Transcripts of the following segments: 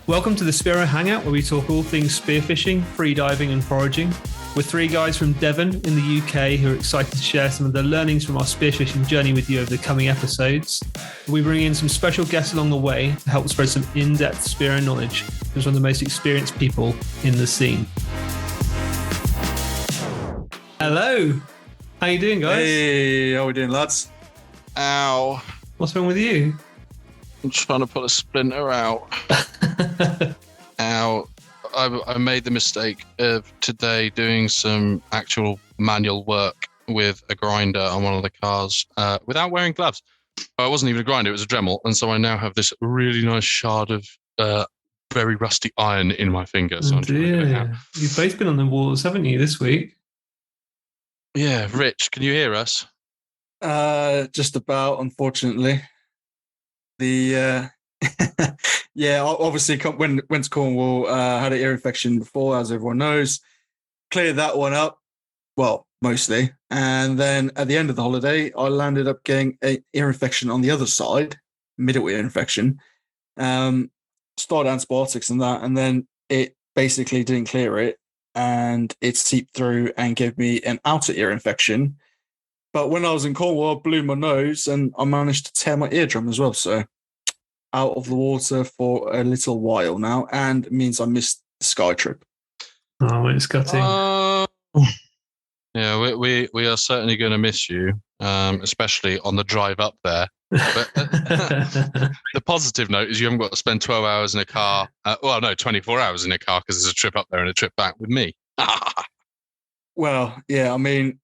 Welcome to the Spearo Hangout, where we talk all things spearfishing, freediving and foraging. We're three guys from Devon in the UK who are excited to share some of the learnings from our spearfishing journey with you over the coming episodes. We bring in some special guests along the way to help spread some in-depth Spearo knowledge from some of the most experienced people in the scene. Hello. How you doing, guys? Hey, how we doing, lads? Ow. What's wrong with you? I'm trying to pull a splinter out. Ow. I made the mistake of today doing some actual manual work with a grinder on one of the cars without wearing gloves. It wasn't even a grinder, it was a Dremel. And so I now have this really nice shard of very rusty iron in my finger. So I'm trying to get it out. You've both been on the walls, haven't you, this week? Yeah, Rich, can you hear us? Just about, unfortunately. The yeah, obviously went to Cornwall, had an ear infection before, as everyone knows. Cleared that one up, well, mostly. And then at the end of the holiday, I landed up getting an ear infection on the other side, middle ear infection. Started antibiotics and that, and then it basically didn't clear it, and it seeped through and gave me an outer ear infection. But when I was in Cornwall, I blew my nose and I managed to tear my eardrum as well. So out of the water for a little while now, and it means I missed the Sky trip. Oh, it's gutting. Yeah, we are certainly going to miss you, especially on the drive up there. But the positive note is you haven't got to spend 12 hours in a car. 24 hours in a car because there's a trip up there and a trip back with me. Well, yeah, I mean,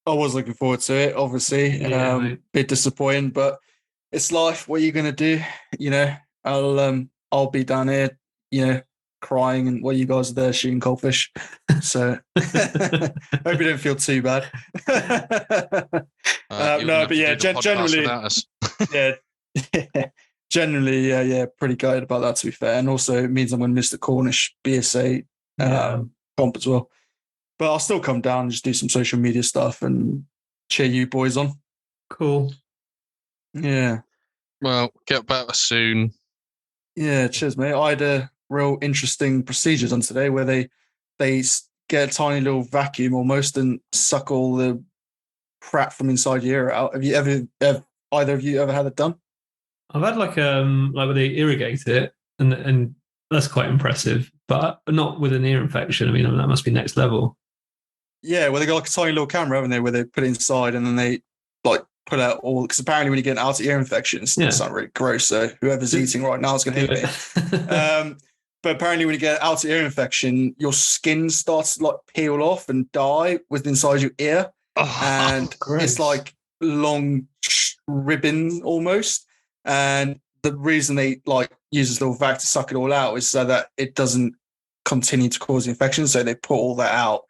I was looking forward to it, obviously. Yeah, bit disappointing, but it's life. What are you going to do? You know, I'll be down here, you know, crying, and while you guys are there shooting goldfish. So hope you don't feel too bad. No, but yeah, generally, yeah, generally, yeah, pretty gutted about that, to be fair. And also it means I'm going to miss the Cornish BSA comp as well. But I'll still come down and just do some social media stuff and cheer you boys on. Cool. Yeah. Well, get better soon. Yeah, cheers, mate. I had a real interesting procedure done today where they get a tiny little vacuum almost and suck all the crap from inside your ear out. Have you either of you ever had it done? I've had like where they irrigate it, and that's quite impressive, but not with an ear infection. I mean, that must be next level. Yeah, well, they got like a tiny little camera, haven't they, where they put it inside and then they like pull out all, because apparently when you get an outer ear infection, it's not really gross. So whoever's eating right now is going to hit me. But apparently when you get an outer ear infection, your skin starts to like peel off and die within inside your ear. And it's like long ribbon almost. And the reason they like use this little vac to suck it all out is so that it doesn't continue to cause the infection. So they put all that out.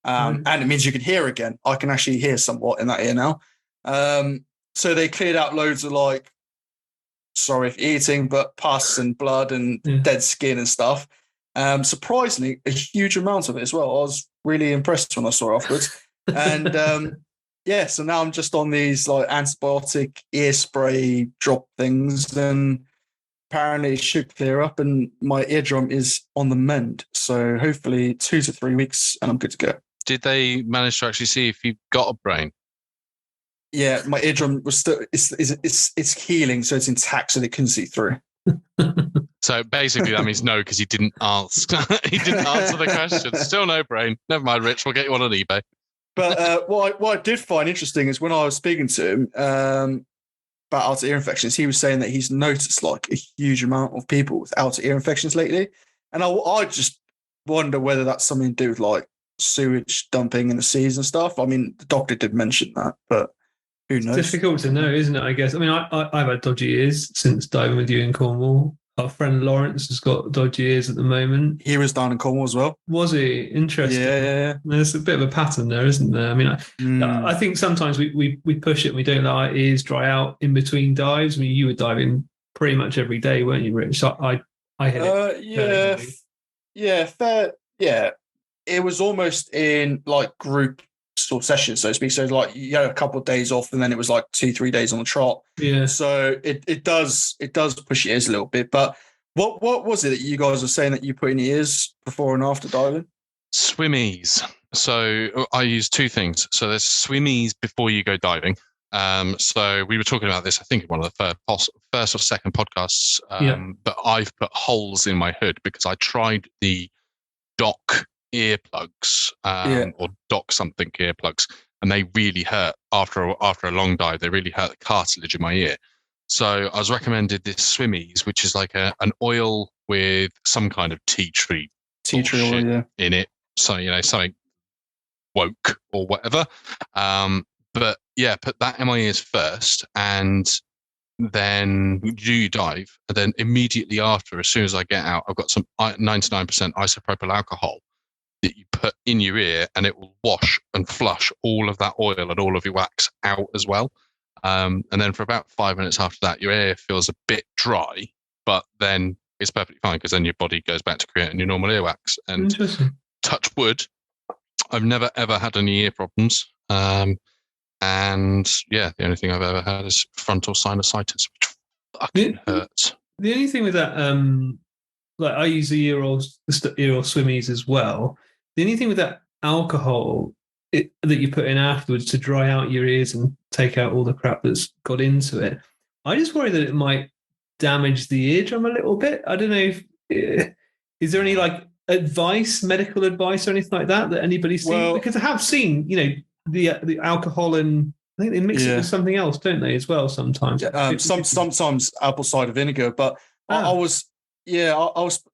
And it means you can hear again. I can actually hear somewhat in that ear now. So they cleared out loads of like, sorry if eating, but pus and blood and dead skin and stuff. Surprisingly, a huge amount of it as well. I was really impressed when I saw it afterwards. And yeah, so now I'm just on these like antibiotic ear spray drop things, and apparently it should clear up, and my eardrum is on the mend. So hopefully 2 to 3 weeks and I'm good to go. Did they manage to actually see if you've got a brain? Yeah, my eardrum was still it's healing, so it's intact, so they couldn't see through. So basically that means no, because he didn't ask. He didn't answer the question. Still no brain. Never mind, Rich. We'll get you on eBay. But what I did find interesting is when I was speaking to him about outer ear infections, he was saying that he's noticed like a huge amount of people with outer ear infections lately. And I just wonder whether that's something to do with like sewage dumping in the seas and stuff. I mean, the doctor did mention that, but who knows? It's difficult to know, isn't it, I guess? I mean, I've had dodgy ears since diving with you in Cornwall. Our friend Lawrence has got dodgy ears at the moment. He was down in Cornwall as well. Was he? Interesting. Yeah. There's a bit of a pattern there, isn't there? I mean, I think sometimes we push it and we don't let our ears dry out in between dives. I mean, you were diving pretty much every day, weren't you, Rich? I hit it. Fair. Yeah. It was almost in like group sort of sessions, so to speak. So like you had a couple of days off, and then it was like 2-3 days on the trot. Yeah. So it does push your ears a little bit, but What was it that you guys were saying that you put in your ears before and after diving? Swimmies. So I use two things. So there's swimmies before you go diving. So we were talking about this, I think, in one of the first or second podcasts. But I've put holes in my hood because I tried the Doc earplugs or Doc something earplugs, and they really hurt after a long dive. They really hurt the cartilage in my ear. So I was recommended this swimmies, which is like an oil with some kind of tea tree oil in it. So, something woke or whatever. But yeah, put that in my ears first, and then you dive. And then immediately after, as soon as I get out, I've got some 99% isopropyl alcohol that you put in your ear, and it will wash and flush all of that oil and all of your wax out as well. And then for about 5 minutes after that, your ear feels a bit dry, but then it's perfectly fine because then your body goes back to creating your normal earwax. And touch wood, I've never ever had any ear problems. And yeah, the only thing I've ever had is frontal sinusitis, which fucking hurts. The only thing with that, like I use the ear oil swimmies as well. The only thing with that alcohol that you put in afterwards to dry out your ears and take out all the crap that's got into it, I just worry that it might damage the eardrum a little bit. I don't know if is there any like medical advice or anything like that anybody's seen? Because I have seen, the alcohol, and I think they mix it with something else, don't they, as well sometimes? Sometimes apple cider vinegar, but I was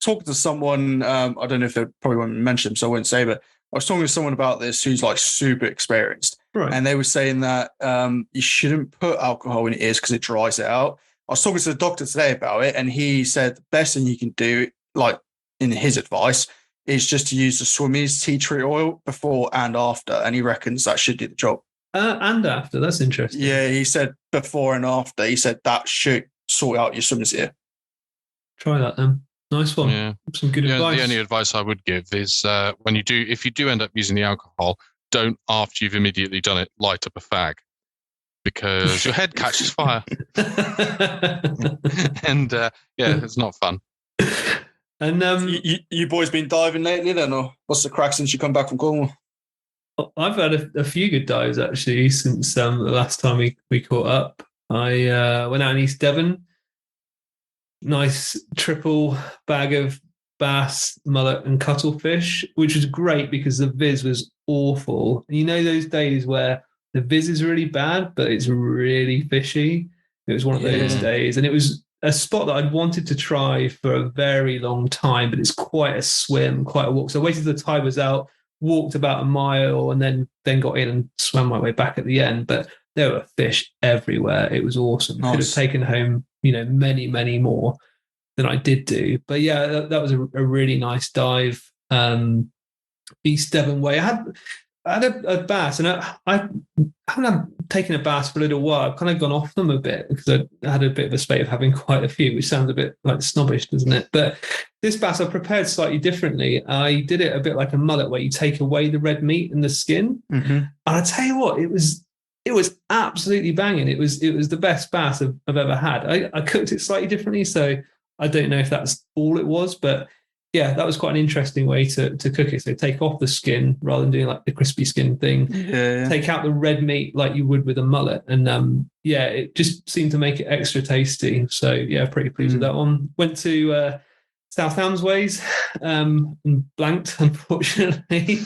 talking to someone, I don't know if they probably won't mention them, so I won't say, but I was talking to someone about this who's like super experienced. Right. And they were saying that you shouldn't put alcohol in your ears because it dries it out. I was talking to the doctor today about it, and he said the best thing you can do, like in his advice, is just to use the swimmies tea tree oil before and after. And he reckons that should do the job. And after, that's interesting. Yeah, he said before and after. He said that should sort out your swimmer's ear. Try that then. Nice one. Yeah. Some good advice. The only advice I would give is if you do end up using the alcohol, don't, after you've immediately done it, light up a fag, because your head catches fire. And it's not fun. And you boys been diving lately then, or what's the crack since you come back from Cornwall? I've had a few good dives actually since the last time we caught up. I went out in East Devon. Nice triple bag of bass, mullet, and cuttlefish, which was great because the viz was awful. And those days where the viz is really bad, but it's really fishy. It was one of those days, and it was a spot that I'd wanted to try for a very long time, but it's quite a swim, quite a walk. So I waited till the tide was out, walked about a mile, and then got in and swam my way back at the end. But there were fish everywhere. It was awesome. Nice. Could have taken home, many, many more than I did do. But yeah, that was a really nice dive. East Devon way. I had a bass, and I haven't taken a bass for a little while. I've kind of gone off them a bit because I had a bit of a spate of having quite a few, which sounds a bit like snobbish, doesn't it? But this bass I prepared slightly differently. I did it a bit like a mullet, where you take away the red meat and the skin. Mm-hmm. And I tell you what, it was absolutely banging. It was the best bass I've ever had. I cooked it slightly differently, so I don't know if that's all it was, but yeah, that was quite an interesting way to cook it. So take off the skin rather than doing like the crispy skin thing. Yeah. Take out the red meat like you would with a mullet. And it just seemed to make it extra tasty. So yeah, pretty pleased with that one. Went to South Hamsways and blanked, unfortunately.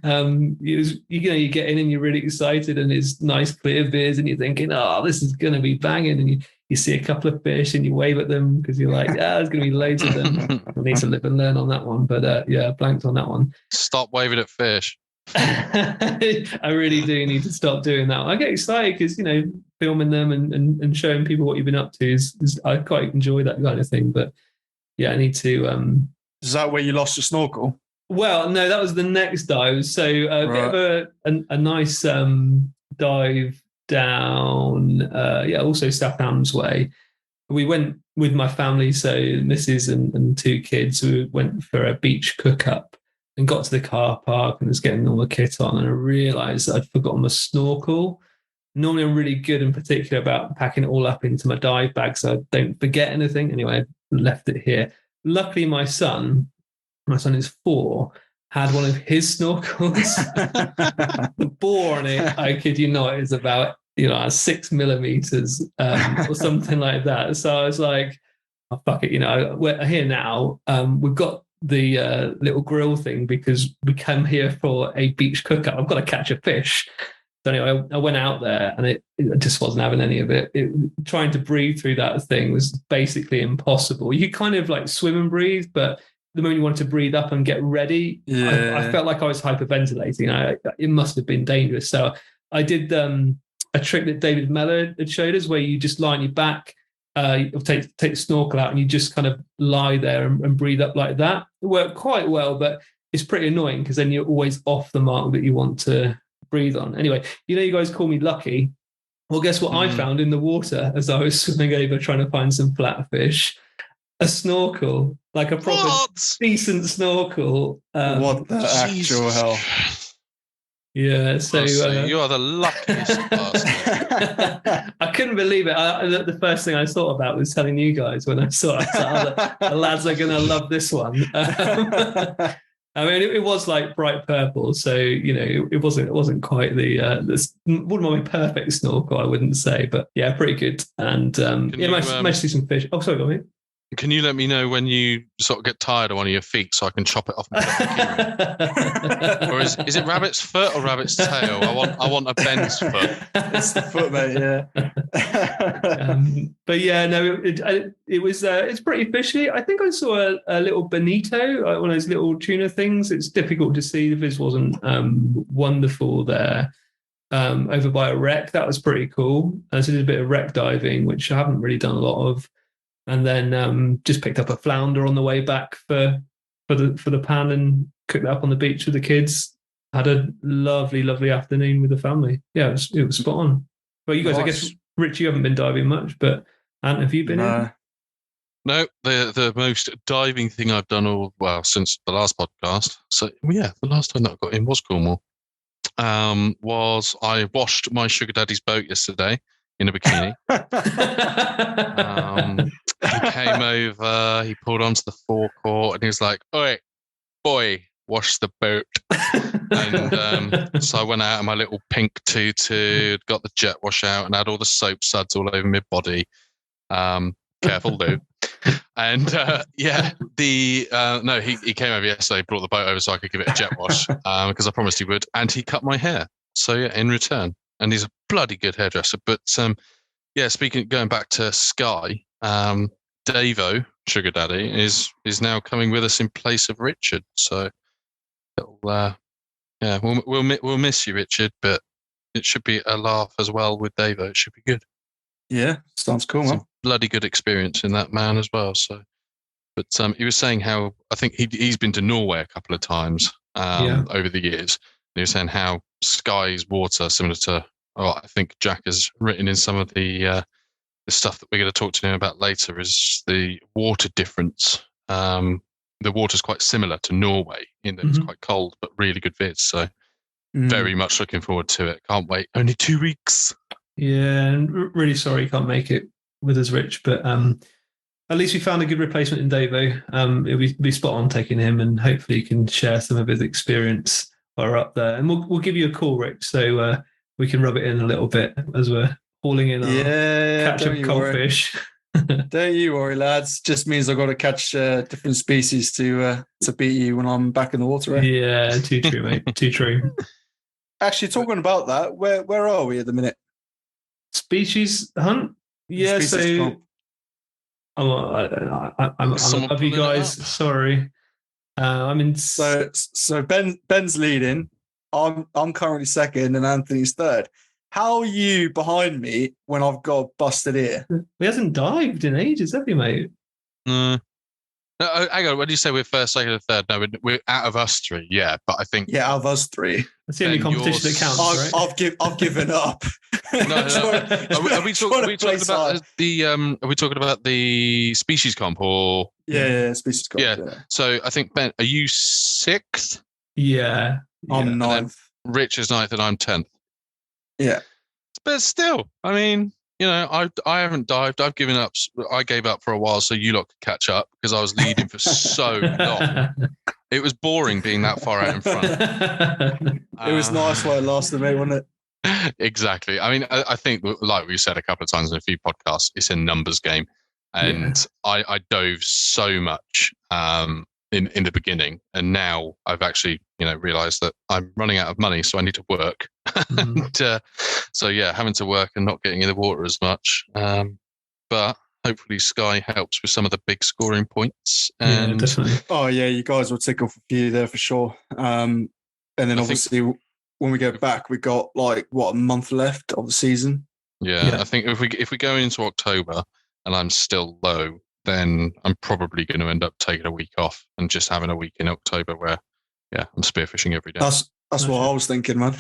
You get in and you're really excited, and it's nice clear beers, and you're thinking, oh, this is going to be banging. And you see a couple of fish and you wave at them because you're like, there's going to be loads of them. I need to live and learn on that one. But blanked on that one. Stop waving at fish. I really do need to stop doing that. I get excited because, filming them and showing people what you've been up to is I quite enjoy that kind of thing. But yeah, I need to. Is that where you lost your snorkel? Well, no, that was the next dive. So a bit of a nice dive down, also South Hams way. We went with my family, so Mrs. and two kids. We went for a beach cook-up and got to the car park and was getting all the kit on, and I realised I'd forgotten my snorkel. Normally I'm really good in particular about packing it all up into my dive bag so I don't forget anything. Anyway, left it here. Luckily, my son is 4, had one of his snorkels. The bore on it, I kid you not, is about 6 millimeters or something like that. So I was like, oh, fuck it, we're here now. We've got the little grill thing because we come here for a beach cookout. I've got to catch a fish. So anyway, I went out there and it just wasn't having any of it. Trying to breathe through that thing was basically impossible. You kind of like swim and breathe, but the moment you wanted to breathe up and get ready, I felt like I was hyperventilating. It must have been dangerous. So I did a trick that David Mellor had showed us, where you just lie on your back, take the snorkel out, and you just kind of lie there and breathe up like that. It worked quite well, but it's pretty annoying because then you're always off the mark that you want to breathe on. Anyway, you guys call me lucky. Well, guess what I found in the water as I was swimming over trying to find some flatfish? A snorkel, like a proper decent snorkel. What the actual hell? Yeah, so you are the luckiest bastard. I couldn't believe it. The first thing I thought about was telling you guys when I saw it. The lads are going to love this one. I mean, it was like bright purple, so it wasn't quite the wouldn't want my perfect snorkel, I wouldn't say, but yeah, pretty good. And managed to see some fish. Oh, sorry, go on. Can you let me know when you sort of get tired of one of your feet so I can chop it off? Or is it rabbit's foot or rabbit's tail? I want a Ben's foot. It's the foot, mate. Yeah. But yeah, no, it was it's pretty fishy. I think I saw a little bonito, one of those little tuna things. It's difficult to see. The vis wasn't wonderful there. Over by a wreck, that was pretty cool. So I did a bit of wreck diving, which I haven't really done a lot of. And then just picked up a flounder on the way back for the pan and cooked that up on the beach with the kids. Had a lovely, lovely afternoon with the family. Yeah, it was spot on. But you guys, nice. I guess, Rich, you haven't been diving much, but Ant, have you been in? No, the most diving thing I've done since the last podcast. So yeah, the last time that I got in was Cornwall. Was I washed my sugar daddy's boat yesterday in a bikini. He came over, he pulled onto the forecourt, and he was like, "Oi, boy, wash the boat." And so I went out in my little pink tutu, got the jet wash out, and had all the soap suds all over my body. Careful, Lou. And he came over yesterday, brought the boat over so I could give it a jet wash because I promised he would, and he cut my hair. So yeah, in return, and he's a bloody good hairdresser. But going back to Sky, Davo, Sugar Daddy, is now coming with us in place of Richard. So we'll miss you, Richard, but it should be a laugh as well with Davo. It should be good. Yeah, sounds cool, man. Bloody good experience in that man as well. So, but he was saying how I think he's been to Norway a couple of times over the years. And he was saying how Sky's water, similar to I think Jack has written in some of the stuff that we're going to talk to him about later, is the water difference. The water's quite similar to Norway in that it's quite cold, but really good vids. So very much looking forward to it. Can't wait. Only 2 weeks. Yeah, and really sorry you can't make it with us, Rich, but at least we found a good replacement in Davo. It'll be spot on taking him, and hopefully he can share some of his experience while we're up there. And we'll give you a call, Rich, so we can rub it in a little bit as we're hauling in our catch-up coldfish. Don't you worry, lads. Just means I've got to catch different species to beat you when I'm back in the water. Eh? Yeah, too true, mate. Too true. Actually, talking about that, where are we at the minute? Species hunt? Yeah, so I'm above you guys. Sorry. I'm in. So Ben's leading. I'm currently second, and Anthony's third. How are you behind me when I've got a busted ear? He hasn't dived in ages, have you, mate? No, hang on. When you say we're first, second, and third, no, we're out of us three. Yeah, but I think out of us three. That's the only competition that counts, right? I've given up. No. Are we talking about the species comp or? Yeah, species comp. Yeah. So I think Ben, are you 6th? Yeah, I'm 9th. Rich is 9th, and I'm 10th. Yeah, but still, I mean, I haven't dived. I've given up. I gave up for a while so you lot could catch up because I was leading for so long. It was boring being that far out in front. It was nice while it lasted, mate, wasn't it? Exactly. I mean, I think, like we said a couple of times in a few podcasts, it's a numbers game. And I dove so much in the beginning. And now I've actually, realized that I'm running out of money, so I need to work. So, having to work and not getting in the water as much. But hopefully Sky helps with some of the big scoring points. And definitely. Oh, yeah, you guys will tick off a few there for sure. And then obviously when we go back, we got a month left of the season. Yeah, I think if we go into October and I'm still low, then I'm probably going to end up taking a week off and just having a week in October where, I'm spearfishing every day. That's what I was thinking, man.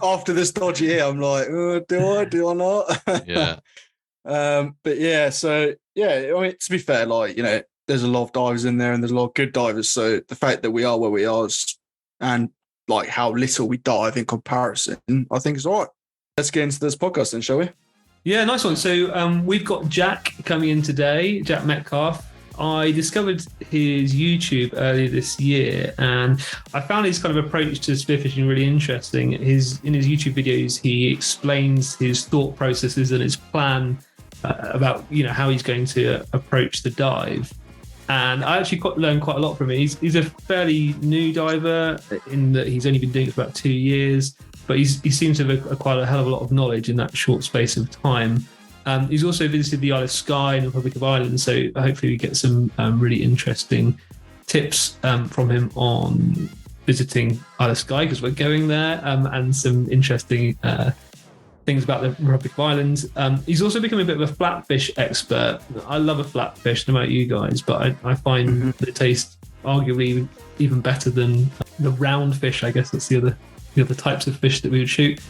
After this dodgy year, I'm like, do I not? Yeah. But yeah, so I mean, to be fair, there's a lot of divers in there and there's a lot of good divers. So the fact that we are where we are and how little we dive in comparison, I think is all right. Let's get into this podcast then, shall we? Yeah, nice one. So we've got Jack coming in today, Jack Metcalfe. I discovered his YouTube earlier this year, and I found his kind of approach to spearfishing really interesting. In his YouTube videos, he explains his thought processes and his plan about how he's going to approach the dive. And I actually learned quite a lot from him. He's a fairly new diver in that he's only been doing it for about 2 years, but he seems to have acquired a hell of a lot of knowledge in that short space of time. He's also visited the Isle of Skye and the Republic of Ireland, so hopefully we get some really interesting tips from him on visiting Isle of Skye because we're going there, and some interesting things about the Republic of Ireland. He's also become a bit of a flatfish expert. I love a flatfish, no matter you guys, but I find the taste arguably even better than the round fish. I guess that's the other types of fish that we would shoot.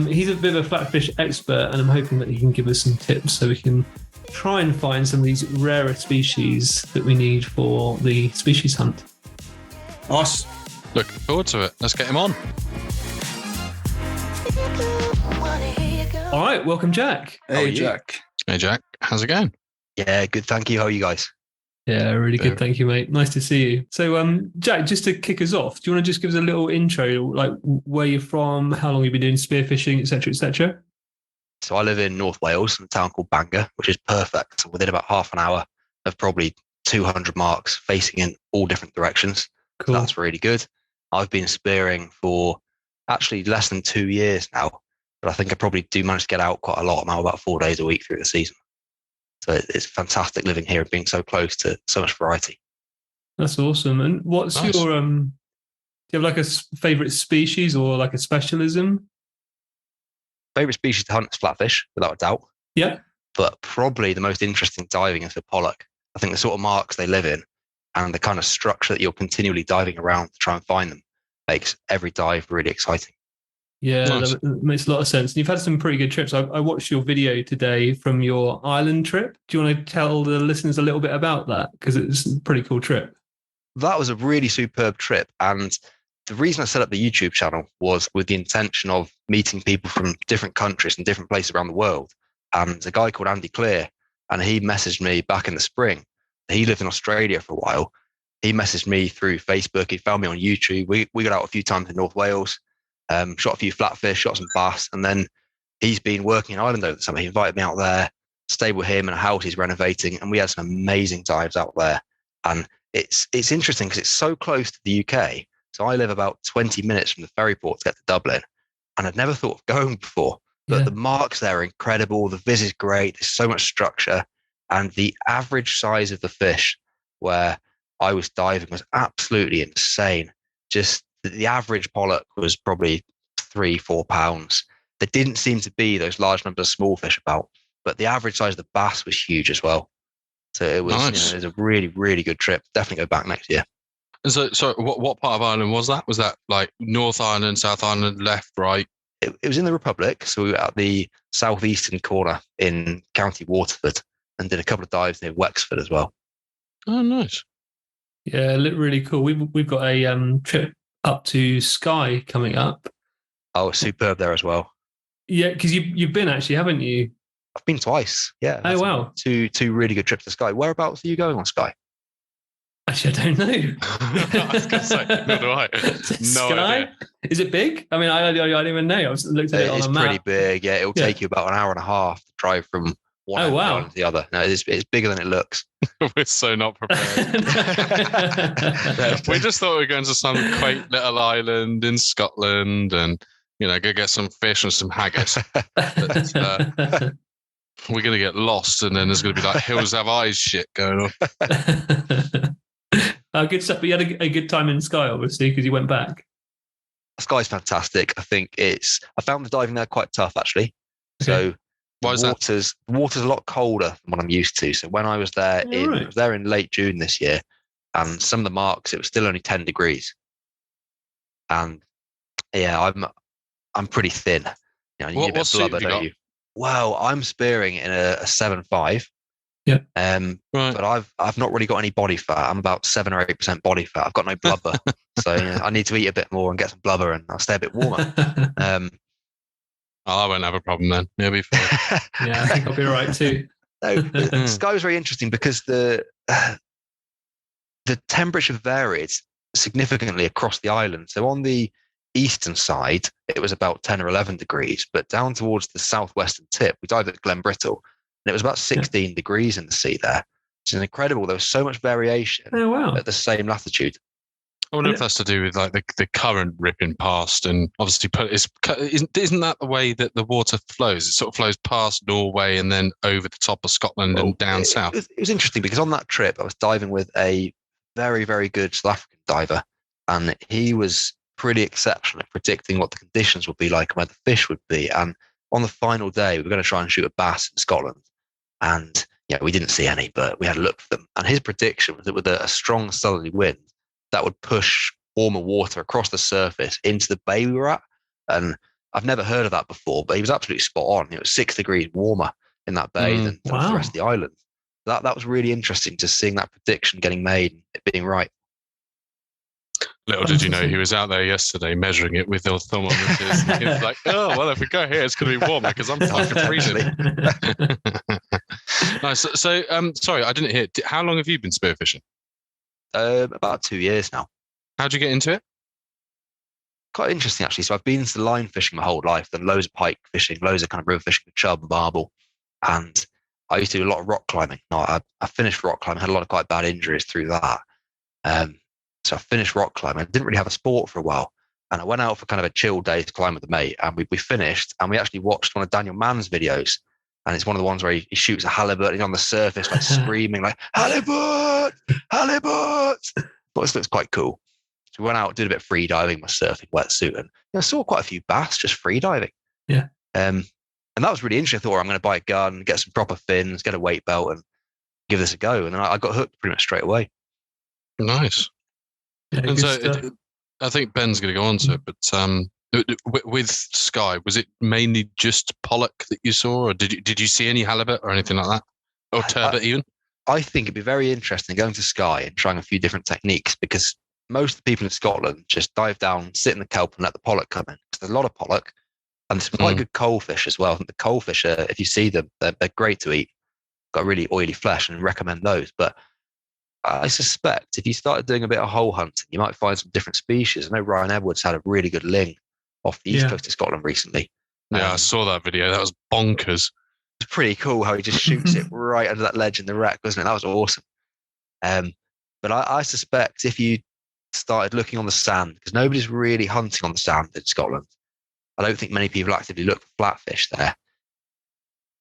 He's a bit of a flatfish expert, and I'm hoping that he can give us some tips so we can try and find some of these rarer species that we need for the species hunt. Nice. Looking forward to it. Let's get him on. All right, welcome, Jack. Hey, Jack. Hey, Jack. How's it going? Yeah, good. Thank you. How are you guys? Yeah, really good. Thank you, mate. Nice to see you. So, Jack, just to kick us off, do you want to just give us a little intro, like where you're from, how long you've been doing spearfishing, etc., etc.? So I live in North Wales in a town called Bangor, which is perfect. So within about half an hour of probably 200 marks facing in all different directions. Cool. So that's really good. I've been spearing for actually less than 2 years now, but I think I probably do manage to get out quite a lot. I'm out about 4 days a week through the season. So it's fantastic living here and being so close to so much variety. That's awesome. And what's your, do you have like a favourite species or like a specialism? Favourite species to hunt is flatfish, without a doubt. Yeah. But probably the most interesting diving is for pollock. I think the sort of marks they live in and the kind of structure that you're continually diving around to try and find them makes every dive really exciting. Yeah, nice. That makes a lot of sense. And you've had some pretty good trips. I watched your video today from your Ireland trip. Do you want to tell the listeners a little bit about that? Because it's a pretty cool trip. That was a really superb trip. And the reason I set up the YouTube channel was with the intention of meeting people from different countries and different places around the world. And a guy called Andy Clear, and he messaged me back in the spring. He lived in Australia for a while. He messaged me through Facebook. He found me on YouTube. We got out a few times in North Wales. Shot a few flatfish, shot some bass, and then he's been working in Ireland over the summer. He invited me out there, stayed with him in a house he's renovating, and we had some amazing dives out there. And it's interesting because it's so close to the UK. So I live about 20 minutes from the ferry port to get to Dublin, and I'd never thought of going before. But the marks there are incredible. The viz is great. There's so much structure, and the average size of the fish where I was diving was absolutely insane. Just the average pollock was probably 3-4 pounds. There didn't seem to be those large numbers of small fish about, but the average size of the bass was huge as well. So it was, nice. it was a really, really good trip. Definitely go back next year. And so what part of Ireland was that? Was that like North Ireland, South Ireland, left, right? It was in the Republic. So we were at the southeastern corner in County Waterford and did a couple of dives near Wexford as well. Oh, nice. Yeah, really cool. We've got a trip up to Skye coming up. Oh, superb there as well. Yeah, because you've been actually, haven't you? I've been twice. Yeah. Oh wow. Two really good trips to Skye. Whereabouts are you going on Skye? Actually, I don't know. I was going to say, nor do I. No idea. Is it big? I mean, I don't even know. I looked at it on a map. It's pretty big. Yeah, it'll take you about an hour and a half to drive from one end of the island to the other. No, it's bigger than it looks. We're so not prepared. We just thought we were going to some quaint little island in Scotland and, go get some fish and some haggis. But, we're going to get lost, and then there's going to be like Hills Have Eyes shit going on. Good stuff. But you had a good time in Skye, obviously, because you went back. Skye's fantastic. I think I found the diving there quite tough, actually. Okay. So the water's a lot colder than what I'm used to. So when I was there I was there in late June this year, and some of the marks, it was still only 10 degrees. And yeah, I'm pretty thin. You need a bit of blubber, don't you? Well, I'm spearing in a 7.5. Yeah. Right. But I've not really got any body fat. I'm about 7 or 8% body fat. I've got no blubber. So I need to eat a bit more and get some blubber, and I'll stay a bit warmer. I won't have a problem then. It'll be fine. Yeah, I think I'll be all right too. No, Skye was very interesting because the temperature varied significantly across the island. So on the eastern side, it was about 10 or 11 degrees, but down towards the southwestern tip, we dived at Glenbrittle, and it was about 16 degrees in the sea there. Which is incredible. There was so much variation at the same latitude. I wonder if that's to do with like the current ripping past, and obviously isn't that the way that the water flows? It sort of flows past Norway and then over the top of Scotland and down south. It was interesting because on that trip I was diving with a very, very good South African diver, and he was pretty exceptional at predicting what the conditions would be like and where the fish would be. And on the final day, we were going to try and shoot a bass in Scotland, and we didn't see any, but we had a look for them. And his prediction was that with a strong southerly wind, that would push warmer water across the surface into the bay we were at. And I've never heard of that before, but he was absolutely spot on. It was 6 degrees warmer in that bay than the rest of the island. That was really interesting, just seeing that prediction getting made and it being right. Little did you know he was out there yesterday measuring it with those thermometers. And he was like, oh, well, if we go here, it's going to be warmer because I'm fucking freezing. Nice. So, sorry, I didn't hear. How long have you been spearfishing? About 2 years now. How'd you get into it? Quite interesting, actually. So I've been to line fishing my whole life, done loads of pike fishing, loads of kind of river fishing with chub and barbel. And I used to do a lot of rock climbing. I finished rock climbing, had a lot of quite bad injuries through that. So I finished rock climbing. I didn't really have a sport for a while. And I went out for kind of a chill day to climb with a mate. And we finished, and we actually watched one of Daniel Mann's videos. And it's one of the ones where he shoots a halibut and he's on the surface, like screaming, like, halibut, halibut. But this looks quite cool. So we went out, did a bit of free diving, my surfing wetsuit, and I saw quite a few bass just free diving. Yeah. And that was really interesting. I thought, I'm going to buy a gun, get some proper fins, get a weight belt, and give this a go. And then I got hooked pretty much straight away. Nice. Yeah, and so I think Ben's going to go on to it, but with Skye, was it mainly just pollock that you saw, or did you see any halibut or anything like that, or turbot even? I think it'd be very interesting going to Skye and trying a few different techniques, because most of the people in Scotland just dive down, sit in the kelp, and let the pollock come in. There's a lot of pollock, and there's quite good coalfish as well. I think the coalfish, if you see them, they're great to eat. Got really oily flesh, and recommend those. But I suspect if you started doing a bit of hole hunting, you might find some different species. I know Ryan Edwards had a really good ling off the east coast of Scotland recently. Yeah, I saw that video. That was bonkers. It's pretty cool how he just shoots it right under that ledge in the wreck, wasn't it? That was awesome. But I suspect if you started looking on the sand, because nobody's really hunting on the sand in Scotland, I don't think many people actively look for flatfish there.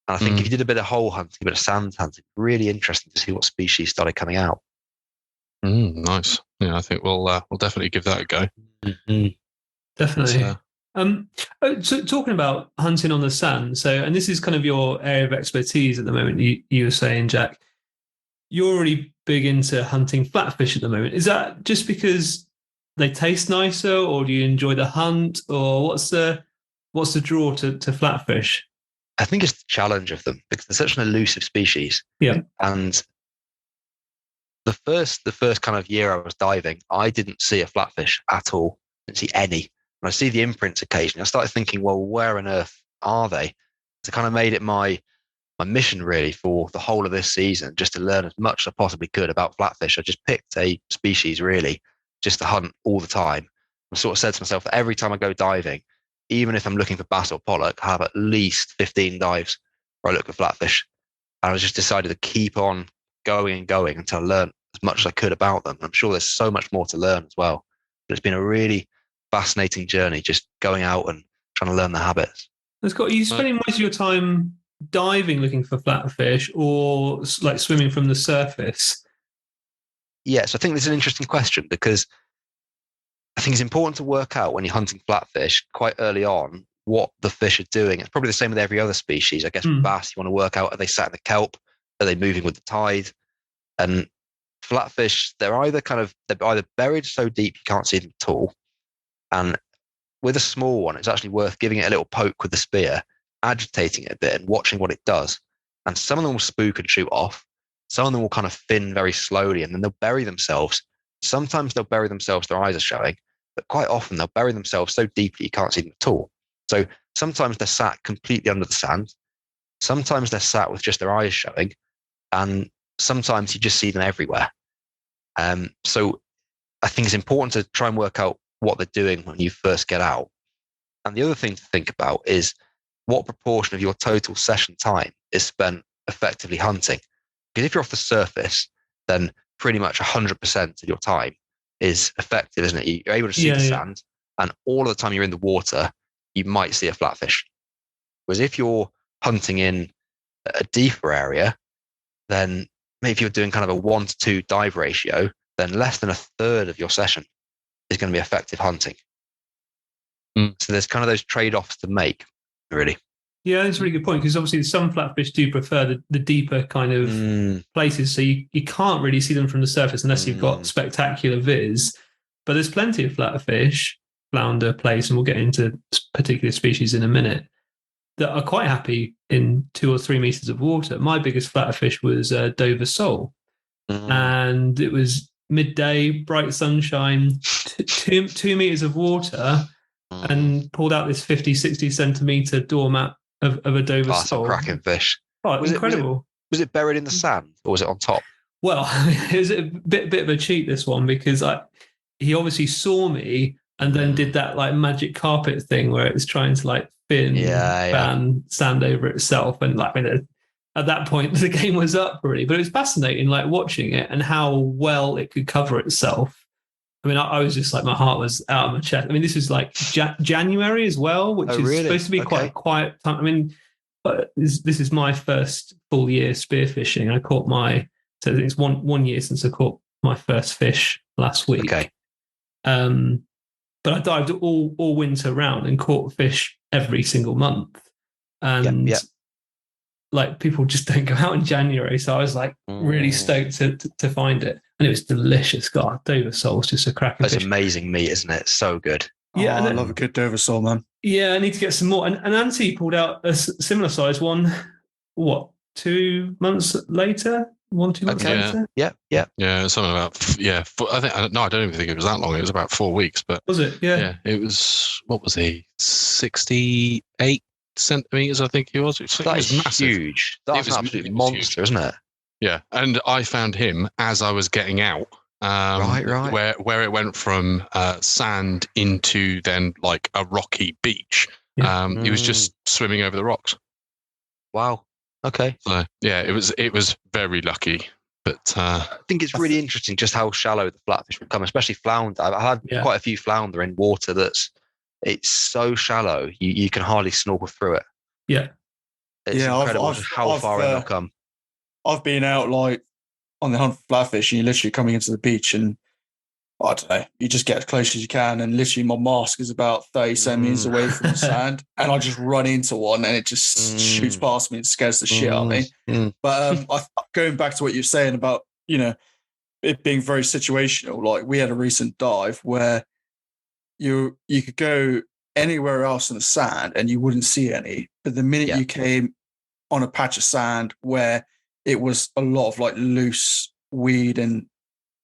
And I think if you did a bit of hole hunting, a bit of sand hunting, really interesting to see what species started coming out. Nice. Yeah, I think we'll definitely give that a go. Mm-hmm. Definitely. So talking about hunting on the sand, and this is kind of your area of expertise at the moment. You were saying, Jack, you're really big into hunting flatfish at the moment. Is that just because they taste nicer, or do you enjoy the hunt, or what's the draw to flatfish? I think it's the challenge of them, because they're such an elusive species. Yeah. And the first kind of year I was diving, I didn't see a flatfish at all. Didn't see any. And I see the imprints occasionally. I started thinking, well, where on earth are they? So kind of made it my mission really for the whole of this season, just to learn as much as I possibly could about flatfish. I just picked a species really just to hunt all the time. I sort of said to myself that every time I go diving, even if I'm looking for bass or pollock, I have at least 15 dives where I look for flatfish. And I just decided to keep on going and going until I learned as much as I could about them. I'm sure there's so much more to learn as well. But it's been a really fascinating journey, just going out and trying to learn the habits. Scott, are you spending most of your time diving looking for flatfish or like swimming from the surface? Yes, I think this is an interesting question because I think it's important to work out when you're hunting flatfish quite early on what the fish are doing. It's probably the same with every other species. I guess with bass, you want to work out, are they sat in the kelp? Are they moving with the tide? And flatfish, they're either buried so deep you can't see them at all. And with a small one, it's actually worth giving it a little poke with the spear, agitating it a bit and watching what it does. And some of them will spook and shoot off. Some of them will kind of fin very slowly and then they'll bury themselves. Sometimes they'll bury themselves, their eyes are showing, but quite often they'll bury themselves so deeply you can't see them at all. So sometimes they're sat completely under the sand. Sometimes they're sat with just their eyes showing. And sometimes you just see them everywhere. So I think it's important to try and work out what they're doing when you first get out. And the other thing to think about is what proportion of your total session time is spent effectively hunting. Because if you're off the surface, then pretty much 100% of your time is effective, isn't it? You're able to see the sand, and all of the time you're in the water, you might see a flatfish. Whereas if you're hunting in a deeper area, then maybe if you're doing kind of a 1 to 2 dive ratio, then less than a third of your session is going to be effective hunting. So there's kind of those trade-offs to make, really. Yeah, that's a really good point, because obviously some flatfish do prefer the deeper kind of places, so you can't really see them from the surface unless you've got spectacular viz. But there's plenty of flatfish, flounder, plaice, and we'll get into particular species in a minute, that are quite happy in 2 or 3 meters of water. My biggest flatfish was Dover sole, and it was midday, bright sunshine, 2 meters of water, and pulled out this 50, 60 centimeter doormat of a Dover sole. That's a cracking fish. Oh, incredible. Was it buried in the sand or was it on top? Well, it was a bit of a cheat, this one, because he obviously saw me and then did that like magic carpet thing where it was trying to like fan sand over itself. And like, at that point, the game was up already. But it was fascinating, like watching it and how well it could cover itself. I mean, I was just like, my heart was out of my chest. I mean, this was like January as well, which is supposed to be quite a quiet time. I mean, this is my first full year spearfishing. I caught so it's one year since I caught my first fish last week. Okay. But I dived all winter round and caught fish every single month. And like, people just don't go out in January. So I was like really stoked to find it. And it was delicious. God, Dover sole's just a cracking fish. It's amazing meat, isn't it? So good. Yeah, I love a good Dover sole, man. Yeah, I need to get some more. And Auntie pulled out a similar size one, 2 months later? 1-2 months later? Yeah. Yeah, something about, I don't even think it was that long. It was about 4 weeks. But was it? Yeah. It was, what was he? 68 centimeters, I think he was. It was massive. Huge. That's an absolute monster, isn't it? Yeah, and I found him as I was getting out. Right. Where it went from sand into then like a rocky beach. He was just swimming over the rocks. Wow. Okay. So yeah, it was very lucky. But I think it's really interesting just how shallow the flatfish will come, especially flounder. I've had quite a few flounder in water it's so shallow you can hardly snorkel through it. Yeah. It's incredible how far in they'll come. I've been out like on the hunt for flatfish, and you're literally coming into the beach, and I don't know, you just get as close as you can, and literally my mask is about 30 centimeters away from the sand, and I just run into one, and it just shoots past me and scares the shit out of me. But going back to what you're saying about, it being very situational, like we had a recent dive where you could go anywhere else in the sand and you wouldn't see any, but the minute you came on a patch of sand where it was a lot of like loose weed and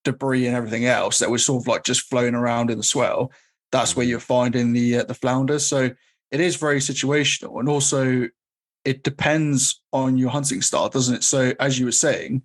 debris and everything else that was sort of like just floating around in the swell, that's where you're finding the flounders. So it is very situational, and also it depends on your hunting style, doesn't it? So as you were saying,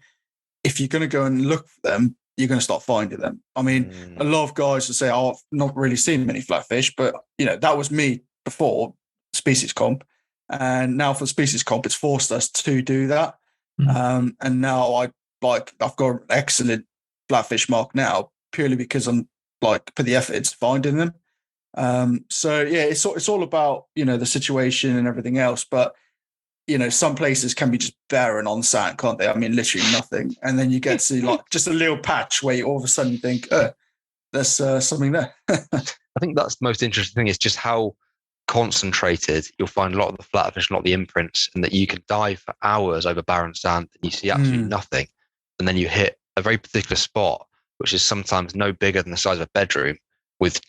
if you're going to go and look for them, you're going to start finding them. I mean, a lot of guys will say, "Oh, I've not really seen many flatfish," but that was me before species comp, and now for species comp, it's forced us to do that. And now I've got an excellent flatfish mark now, purely because I'm put the effort into finding them. So yeah, it's all about the situation and everything else, but some places can be just barren on sand, can't they? I mean, literally nothing. And then you get to just a little patch where you all of a sudden think, oh, there's something there. I think that's the most interesting thing, is just how concentrated you'll find a lot of the flatfish, a lot of the imprints, and that you can dive for hours over barren sand and you see absolutely nothing. And then you hit a very particular spot, which is sometimes no bigger than the size of a bedroom, with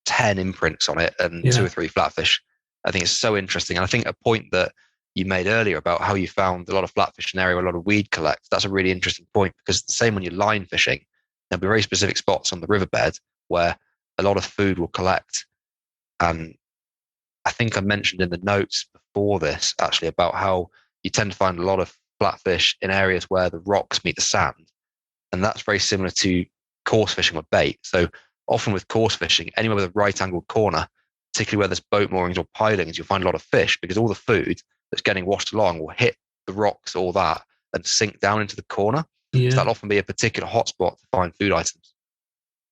10 imprints on it and 2 or 3 flatfish. I think it's so interesting. And I think a point that you made earlier about how you found a lot of flatfish in an area where a lot of weed collects, that's a really interesting point, because the same when you're line fishing, there'll be very specific spots on the riverbed where a lot of food will collect. And I think I mentioned in the notes before this actually about how you tend to find a lot of flatfish in areas where the rocks meet the sand. And that's very similar to coarse fishing with bait. So often with coarse fishing, anywhere with a right angled corner, particularly where there's boat moorings or pilings, you'll find a lot of fish, because all the food that's getting washed along will hit the rocks, all that, and sink down into the corner. So that'll often be a particular hotspot to find food items.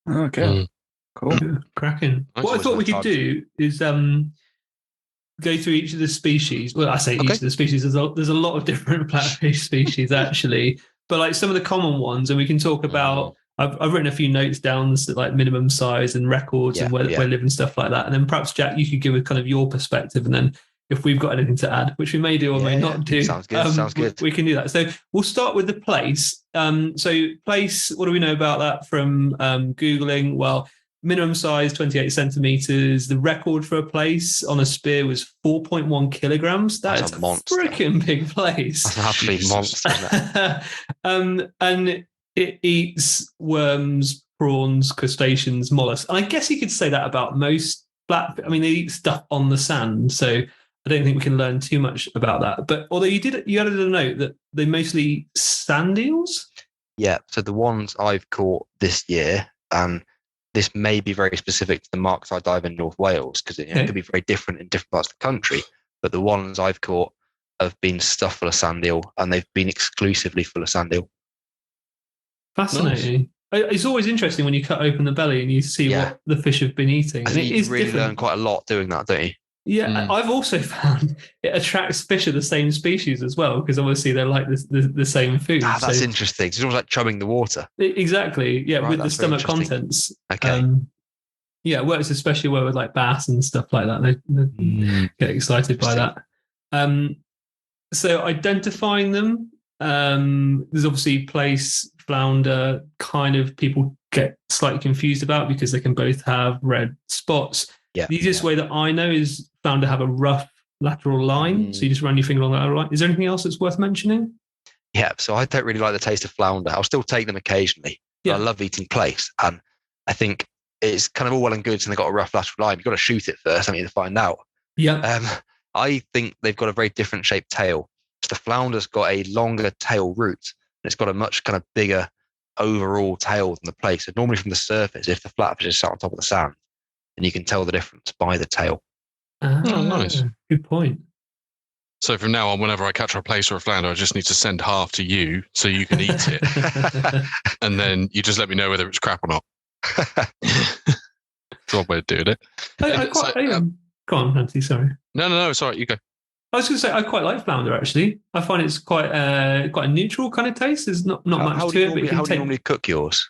Okay. Cool. Yeah, cracking. What I thought we could do is go through each of the species. Well, I say each of the species. There's a lot of different flatfish species actually, but some of the common ones, and we can talk about. I've written a few notes down, like minimum size and records and where they live and stuff like that. And then perhaps Jack, you could give a kind of your perspective, and then if we've got anything to add, which we may do or may not do, sounds good. We can do that. So we'll start with the Plaice. So Plaice, what do we know about that from Googling? Well, minimum size 28 centimeters. The record for a Plaice on a spear was 4.1 kilograms. That's a freaking big Plaice. That's an absolute monster, isn't it? And it eats worms, prawns, crustaceans, mollusks. And I guess you could say that about most flatfish. I mean, they eat stuff on the sand, so I don't think we can learn too much about that. But although you added a note that they mostly eat sand eels. Yeah. So the ones I've caught this year, and this may be very specific to the marks I dive in North Wales, because it could be very different in different parts of the country. But the ones I've caught have been stuffed full of sand eel, and they've been exclusively full of sand eel. Fascinating. Nice. It's always interesting when you cut open the belly and you see what the fish have been eating. And you really learn quite a lot doing that, don't you? Yeah, I've also found it attracts fish of the same species as well, because obviously they're like the same food. That's interesting. It's almost like chumming the water. Exactly. Yeah, right, with the stomach contents. Okay. It works especially well with like bass and stuff like that. They get excited by that. So identifying them, there's obviously Plaice, flounder, kind of people get slightly confused about because they can both have red spots. Yeah. The easiest way that I know is flounder have a rough lateral line. So you just run your finger along that lateral line. Is there anything else that's worth mentioning? Yeah. So I don't really like the taste of flounder. I'll still take them occasionally. Yeah. I love eating Plaice. And I think it's kind of all well and good, and they've got a rough lateral line. You've got to shoot it first, I mean, to find out. Yeah. I think they've got a very different shaped tail. So the flounder's got a longer tail root, and it's got a much kind of bigger overall tail than the Plaice. So normally from the surface, if the flatfish is sat on top of the sand, and you can tell the difference by the tail. Oh, nice. Good point. So from now on, whenever I catch a Plaice or a flounder, I just need to send half to you so you can eat it. And then you just let me know whether it's crap or not. That's one way of doing it. Go on, Nancy, sorry. No, it's all right, you go. I was going to say, I quite like flounder, actually. I find it's quite a neutral kind of taste. There's not much to it. How do you normally cook yours?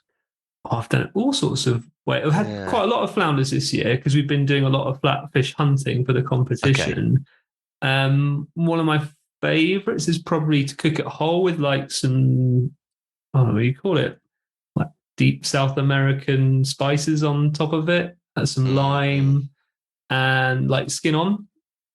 I've done all sorts of ways. I've had quite a lot of flounders this year because we've been doing a lot of flatfish hunting for the competition. Okay. One of my favourites is probably to cook it whole with like some, I don't know what you call it, like deep South American spices on top of it, some lime and like skin on.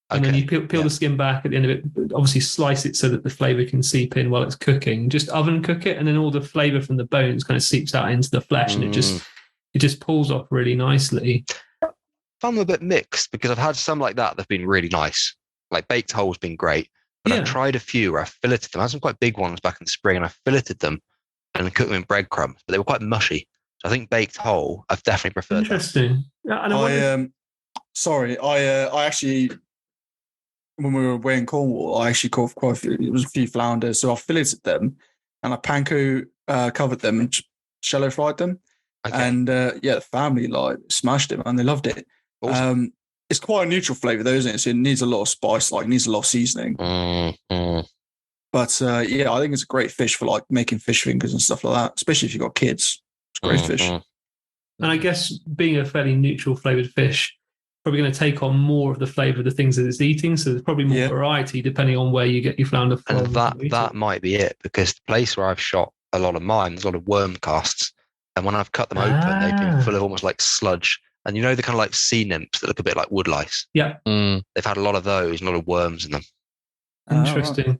And then you peel the skin back at the end of it, obviously slice it so that the flavour can seep in while it's cooking. Just oven cook it, and then all the flavour from the bones kind of seeps out into the flesh, and it just pulls off really nicely. found them a bit mixed because I've had some like that that've been really nice. Like baked whole's been great, but I've tried a few where I filleted them. I had some quite big ones back in the spring, and I filleted them and cooked them in breadcrumbs, but they were quite mushy. So I think baked whole, I've definitely preferred. Interesting. That. Yeah, I actually, when we were away in Cornwall, I actually caught quite a few. It was a few flounders, so I filleted them and I panko covered them and shallow fried them. Okay. And the family smashed it, and they loved it. Awesome. It's quite a neutral flavor, though, isn't it? So it needs a lot of spice, it needs a lot of seasoning. But I think it's a great fish for making fish fingers and stuff like that, especially if you've got kids. It's a great fish. And I guess being a fairly neutral flavored fish, probably going to take on more of the flavor of the things that it's eating. So there's probably more variety depending on where you get your flounder from. And that might be it, because the place where I've shot a lot of mine, there's a lot of worm casts. And when I've cut them open, they've been full of almost like sludge. And the kind of like sea nymphs that look a bit like wood lice. Yeah. They've had a lot of those, and a lot of worms in them. Interesting. Right.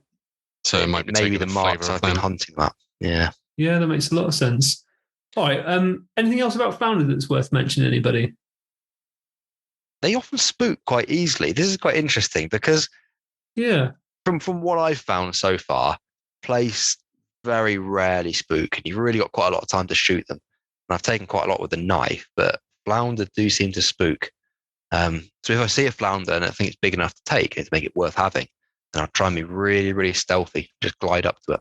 So it might be maybe the marks I've been hunting that. Yeah. Yeah, that makes a lot of sense. All right. Anything else about flounder that's worth mentioning, anybody? They often spook quite easily. This is quite interesting because from what I've found so far, Plaice very rarely spook, and you've really got quite a lot of time to shoot them. And I've taken quite a lot with the knife, but flounder do seem to spook. So if I see a flounder and I think it's big enough to take and to make it worth having, then I'll try and be really, really stealthy, just glide up to it.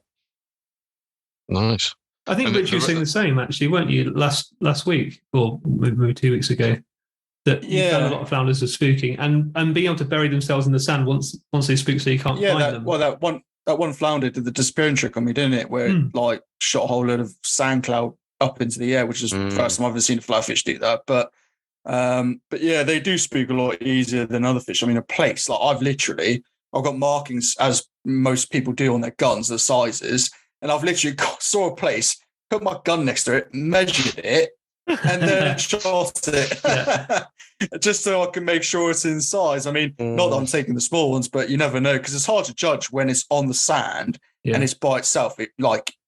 Nice. I think Rich, you were saying the same, actually, weren't you, last week, or maybe 2 weeks ago, that you've done a lot of flounders of spooking and being able to bury themselves in the sand once they spook, so you can't find them. Well, that one flounder did the disappearing trick on me, didn't it? Where it shot a whole load of sand cloud up into the air, which is the first time I've ever seen a flatfish do that. But yeah, they do spook a lot easier than other fish. I mean, a Plaice, I've got markings, as most people do, on their guns, the sizes, and I've literally saw a Plaice, put my gun next to it, measured it, and then shot it. Just so I can make sure it's in size. I mean, not that I'm taking the small ones, but you never know, because it's hard to judge when it's on the sand and it's by itself.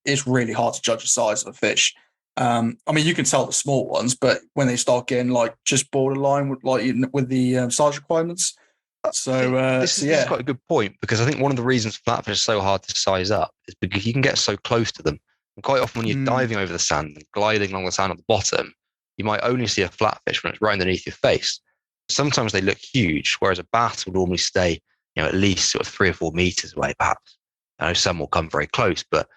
It's really hard to judge the size of a fish. I mean, you can tell the small ones, but when they start getting just borderline with the size requirements. So this is quite a good point, because I think one of the reasons flatfish are so hard to size up is because you can get so close to them. And quite often when you're diving over the sand and gliding along the sand at the bottom, you might only see a flatfish when it's right underneath your face. Sometimes they look huge, whereas a bass will normally stay, at least sort of 3 or 4 meters away, perhaps. I know some will come very close, but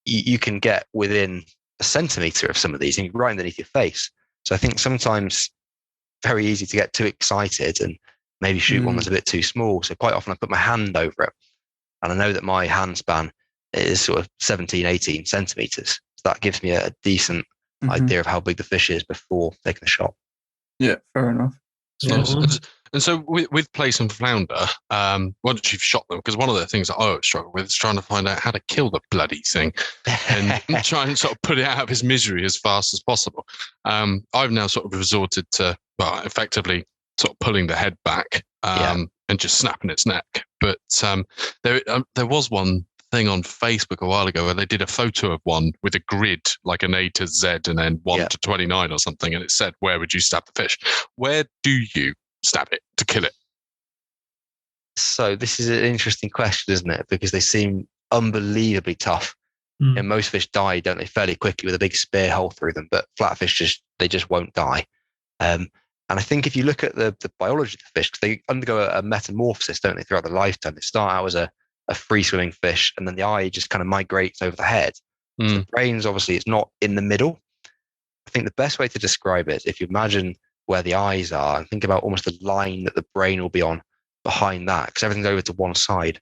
you can get within a centimeter of some of these and you're right underneath your face. So I think sometimes very easy to get too excited and maybe shoot one that's a bit too small. So quite often I put my hand over it, and I know that my hand span is sort of 17, 18 centimeters. So that gives me a decent idea of how big the fish is before taking the shot. Yeah, fair enough. And so with Plaice and flounder, once you've shot them, because one of the things that I always struggle with is trying to find out how to kill the bloody thing and try and sort of put it out of his misery as fast as possible. I've now sort of resorted to, effectively sort of pulling the head back and just snapping its neck. But there was one thing on Facebook a while ago where they did a photo of one with a grid, like an A to Z and then 1 to 29 or something, and it said, where would you stab the fish? Where do you stab it to kill it? So this is an interesting question, isn't it? Because they seem unbelievably tough. And most fish die, don't they, fairly quickly with a big spear hole through them, but flatfish just won't die. And I think if you look at the biology of the fish, because they undergo a metamorphosis, don't they, throughout their lifetime. They start out as a free swimming fish, and then the eye just kind of migrates over the head. So the brain's obviously, it's not in the middle. I think the best way to describe it, if you imagine where the eyes are and think about almost the line that the brain will be on behind that, because everything's over to one side.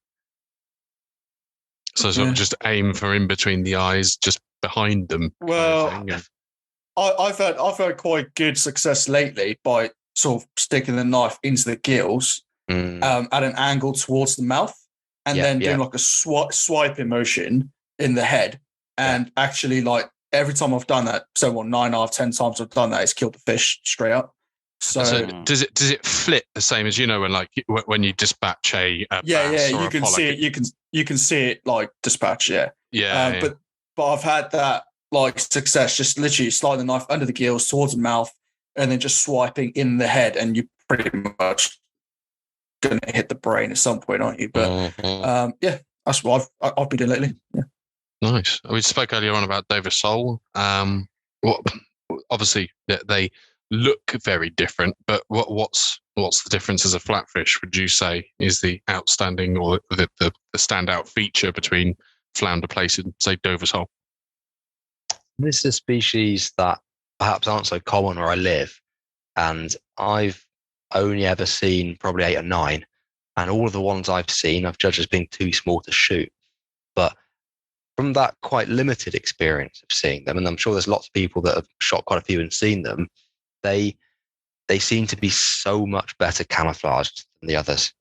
So sort of just aim for in between the eyes, just behind them. Well, I've had quite good success lately by sort of sticking the knife into the gills at an angle towards the mouth, and then doing like a swiping motion in the head. And actually, every time I've done that, 9 out of 10 times I've done that, it's killed the fish straight up. So does it flit the same as when you dispatch a bass or you can a see it. You can see it dispatch. But I've had that success, just literally sliding the knife under the gills towards the mouth, and then just swiping in the head, and you're pretty much going to hit the brain at some point, aren't you? But yeah, that's what I've been doing lately. Yeah. Nice. We spoke earlier on about Dover Sole. Obviously, they look very different, but what's the difference as a flatfish? Would you say is the outstanding or the standout feature between flounder, plaice, and say Dover Sole? This is a species that perhaps aren't so common where I live, and I've only ever seen probably 8 or 9, and all of the ones I've seen I've judged as being too small to shoot. But from that quite limited experience of seeing them, and I'm sure there's lots of people that have shot quite a few and seen them, they seem to be so much better camouflaged than the others.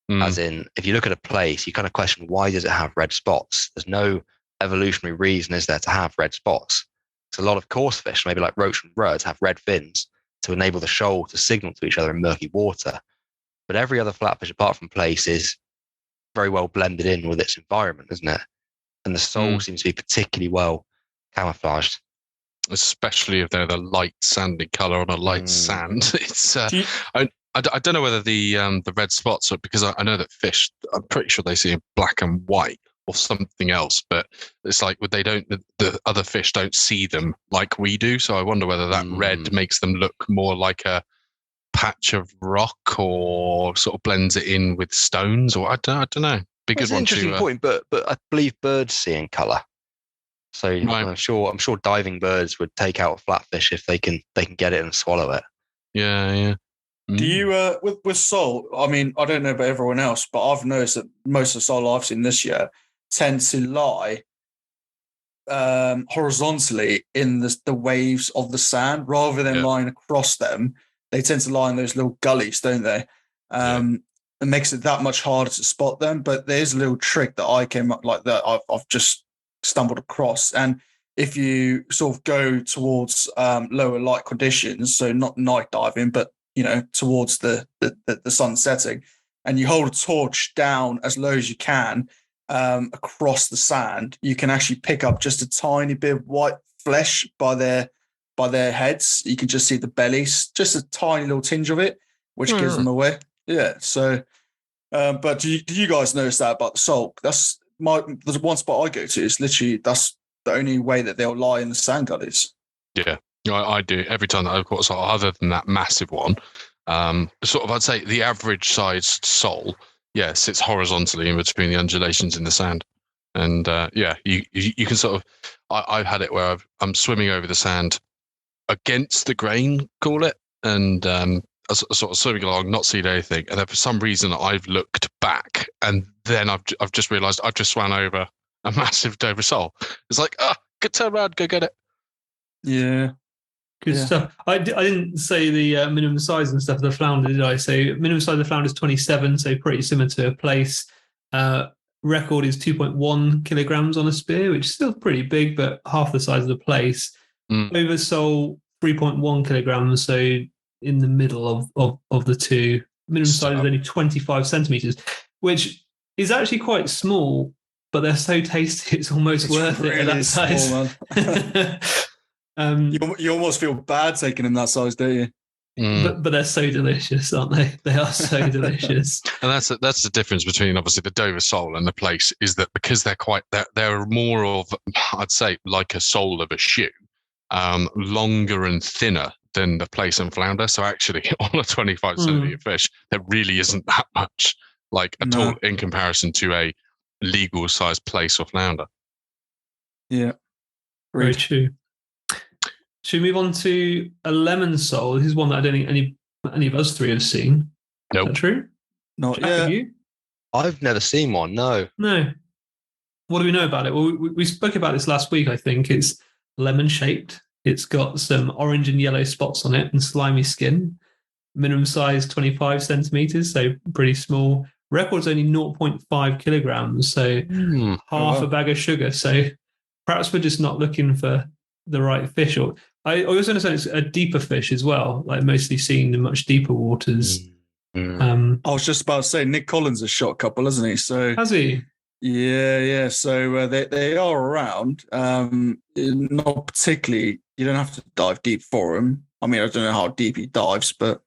As in, if you look at a plaice, you kind of question, why does it have red spots? There's no evolutionary reason is there to have red spots. So a lot of coarse fish, maybe like roach and rudd, have red fins to enable the shoal to signal to each other in murky water. But every other flatfish apart from plaice is very well blended in with its environment, isn't it? And the sole seems to be particularly well camouflaged. Especially if they're the light sandy color on a light sand. It's I don't know whether the red spots are because I know that fish, I'm pretty sure they see black and white or something else, but it's like the other fish don't see them like we do. So I wonder whether that red makes them look more like a patch of rock or sort of blends it in with stones, or I don't know. It's an interesting point, but I believe birds see in colour. So right. I'm sure diving birds would take out a flatfish if they can get it and swallow it. Yeah. Do you with sole? I mean, I don't know about everyone else, but I've noticed that most of the sole I've seen this year tend to lie horizontally in the waves of the sand rather than lying across them. They tend to lie in those little gullies, don't they? It makes it that much harder to spot them. But there's a little trick that I came up like that I've just stumbled across, and if you sort of go towards lower light conditions, so not night diving, but towards the sun setting, and you hold a torch down as low as you can across the sand, you can actually pick up just a tiny bit of white flesh by their heads. You can just see the bellies, just a tiny little tinge of it, which gives them away. Yeah. So, but do you guys notice that about the sole? There's one spot I go to. It's literally that's the only way that they'll lie in the sand gullies. Yeah. I do every time that I've caught a sole, other than that massive one. Sort of, I'd say the average sized sole, sits horizontally in between the undulations in the sand, and you can sort of. I've had it where I'm swimming over the sand against the grain, call it, and sort of swimming along, not seeing anything, and then for some reason I've looked back, and then I've just realised I've just swam over a massive Dover sole. It's like, good turn around, go get it. Yeah. Good stuff. I didn't say the minimum size and stuff of the flounder, did I? So minimum size of the flounder is 27, so pretty similar to a plaice. Record is 2.1 kilograms on a spear, which is still pretty big, but half the size of the plaice. Dover sole 3.1 kilograms, so in the middle of the two. Minimum size is only 25 centimeters, which is actually quite small, but they're so tasty it's almost worth it at that size. Small, you almost feel bad taking them that size, don't you? But they're so delicious, aren't they? They are so delicious. And that's the difference between obviously the Dover sole and the plaice, is that because they're more of, I'd say, like a sole of a shoe, longer and thinner than the plaice and flounder. So actually on a 25 centimeter fish, there really isn't that much at all in comparison to a legal size plaice or flounder. Yeah. Very true. Should we move on to a lemon sole? This is one that I don't think any of us three have seen. Nope. Is that true? Not Jack, yet. have you? I've never seen one, no. No. What do we know about it? Well, we spoke about this last week, I think. It's lemon-shaped. It's got some orange and yellow spots on it and slimy skin. Minimum size 25 centimeters, so pretty small. Record's only 0.5 kilograms, so half a bag of sugar. So perhaps we're just not looking for the right fish. Or I also understand it's a deeper fish as well, like mostly seen in much deeper waters. I was just about to say Nick Collins has shot a couple, hasn't he? So has he? Yeah. So they are around. Not particularly. You don't have to dive deep for them. I mean, I don't know how deep he dives, but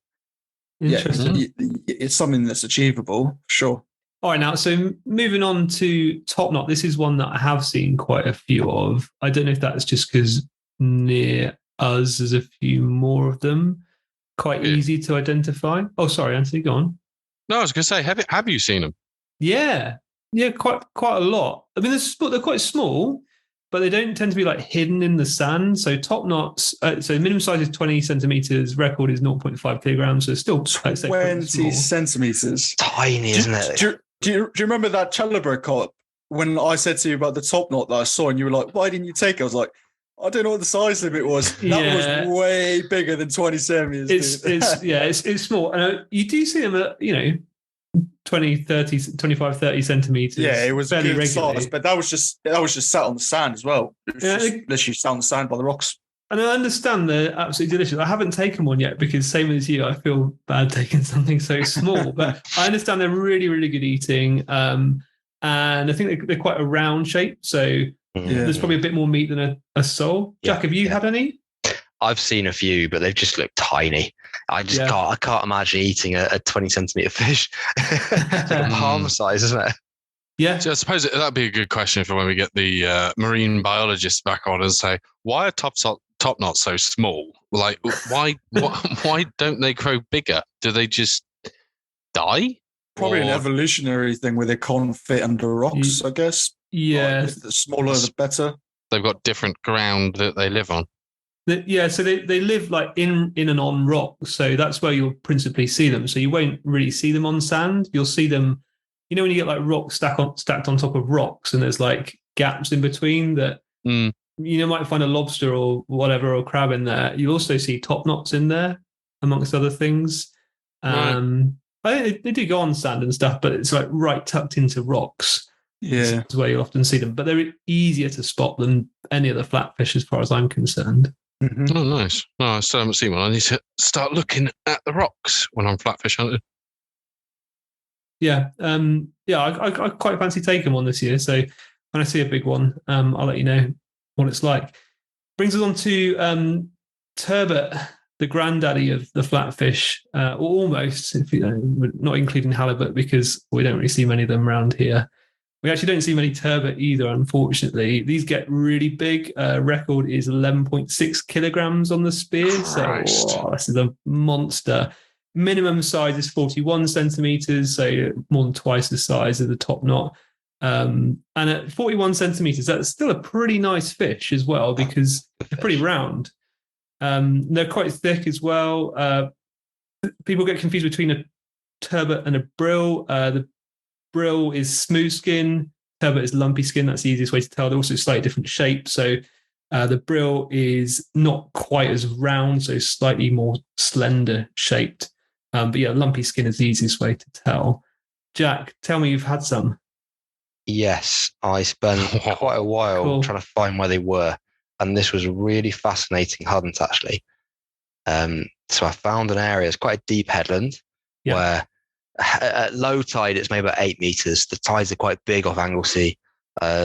Interesting. it's something that's achievable, sure. All right, now, so moving on to top knot. This is one that I have seen quite a few of. I don't know if that's just because near us there's a few more of them. Quite easy to identify. Oh, sorry, Anthony, go on. No, I was going to say, have you seen them? Yeah, quite a lot. I mean, they're quite small, but they don't tend to be like hidden in the sand. So top knots, so minimum size is 20 centimeters. Record is 0.5 kilograms. So still 20 centimeters. Tiny, isn't it? Do you remember that Chalabro caught when I said to you about the top knot that I saw, and you were like, "Why didn't you take it?" I was like, "I don't know what the size limit was." That was way bigger than 20 centimeters. It's small, and you do see them at 20, 30, 25, 30 centimeters. Yeah, it was fairly good regularly. size, but that was just sat on the sand as well. It was just literally sat on the sand by the rocks. And I understand they're absolutely delicious. I haven't taken one yet because, same as you, I feel bad taking something so small. But I understand they're really, really good eating. And I think they're quite a round shape. So there's probably a bit more meat than a sole. Jack, have you had any? I've seen a few, but they've just looked tiny. I can't imagine eating a 20 centimeter fish. It's like a palm size, isn't it? Yeah. So I suppose that'd be a good question for when we get the marine biologists back on and say, why are top knots so small? Like, why don't they grow bigger? Do they just die? Probably an evolutionary thing where they can't fit under rocks, I guess. Yeah. Like, the smaller, the better. They've got different ground that they live on. So they live like in and on rock. So that's where you'll principally see them. So you won't really see them on sand. You'll see them, when you get like rocks stacked on top of rocks and there's like gaps in between that, might find a lobster or whatever or crab in there. You also see top knots in there, amongst other things. Right. I think they do go on sand and stuff, but it's like right tucked into rocks. Yeah. That's where you often see them. But they're easier to spot than any other flatfish as far as I'm concerned. Mm-hmm. Oh, nice. No, I still haven't seen one. I need to start looking at the rocks when I'm flatfish hunting. Yeah. I quite fancy taking one this year. So when I see a big one, I'll let you know what it's like. Brings us on to turbot, the granddaddy of the flatfish, or almost, if not including halibut, because we don't really see many of them around here. We actually don't see many turbot either, unfortunately. These get really big. Record is 11.6 kilograms on the spear. Christ. So this is a monster. Minimum size is 41 centimeters, so more than twice the size of the top knot. And at 41 centimeters, that's still a pretty nice fish as well, because they're pretty round. They're quite thick as well. People get confused between a turbot and a brill. The brill is smooth skin, turbot is lumpy skin. That's the easiest way to tell. They're also slightly different shapes. So the brill is not quite as round, so slightly more slender shaped. But lumpy skin is the easiest way to tell. Jack, tell me you've had some. Yes, I spent quite a while trying to find where they were. And this was a really fascinating hunt, actually. So I found an area, it's quite a deep headland, where at low tide, it's maybe about 8 meters. The tides are quite big off Anglesey.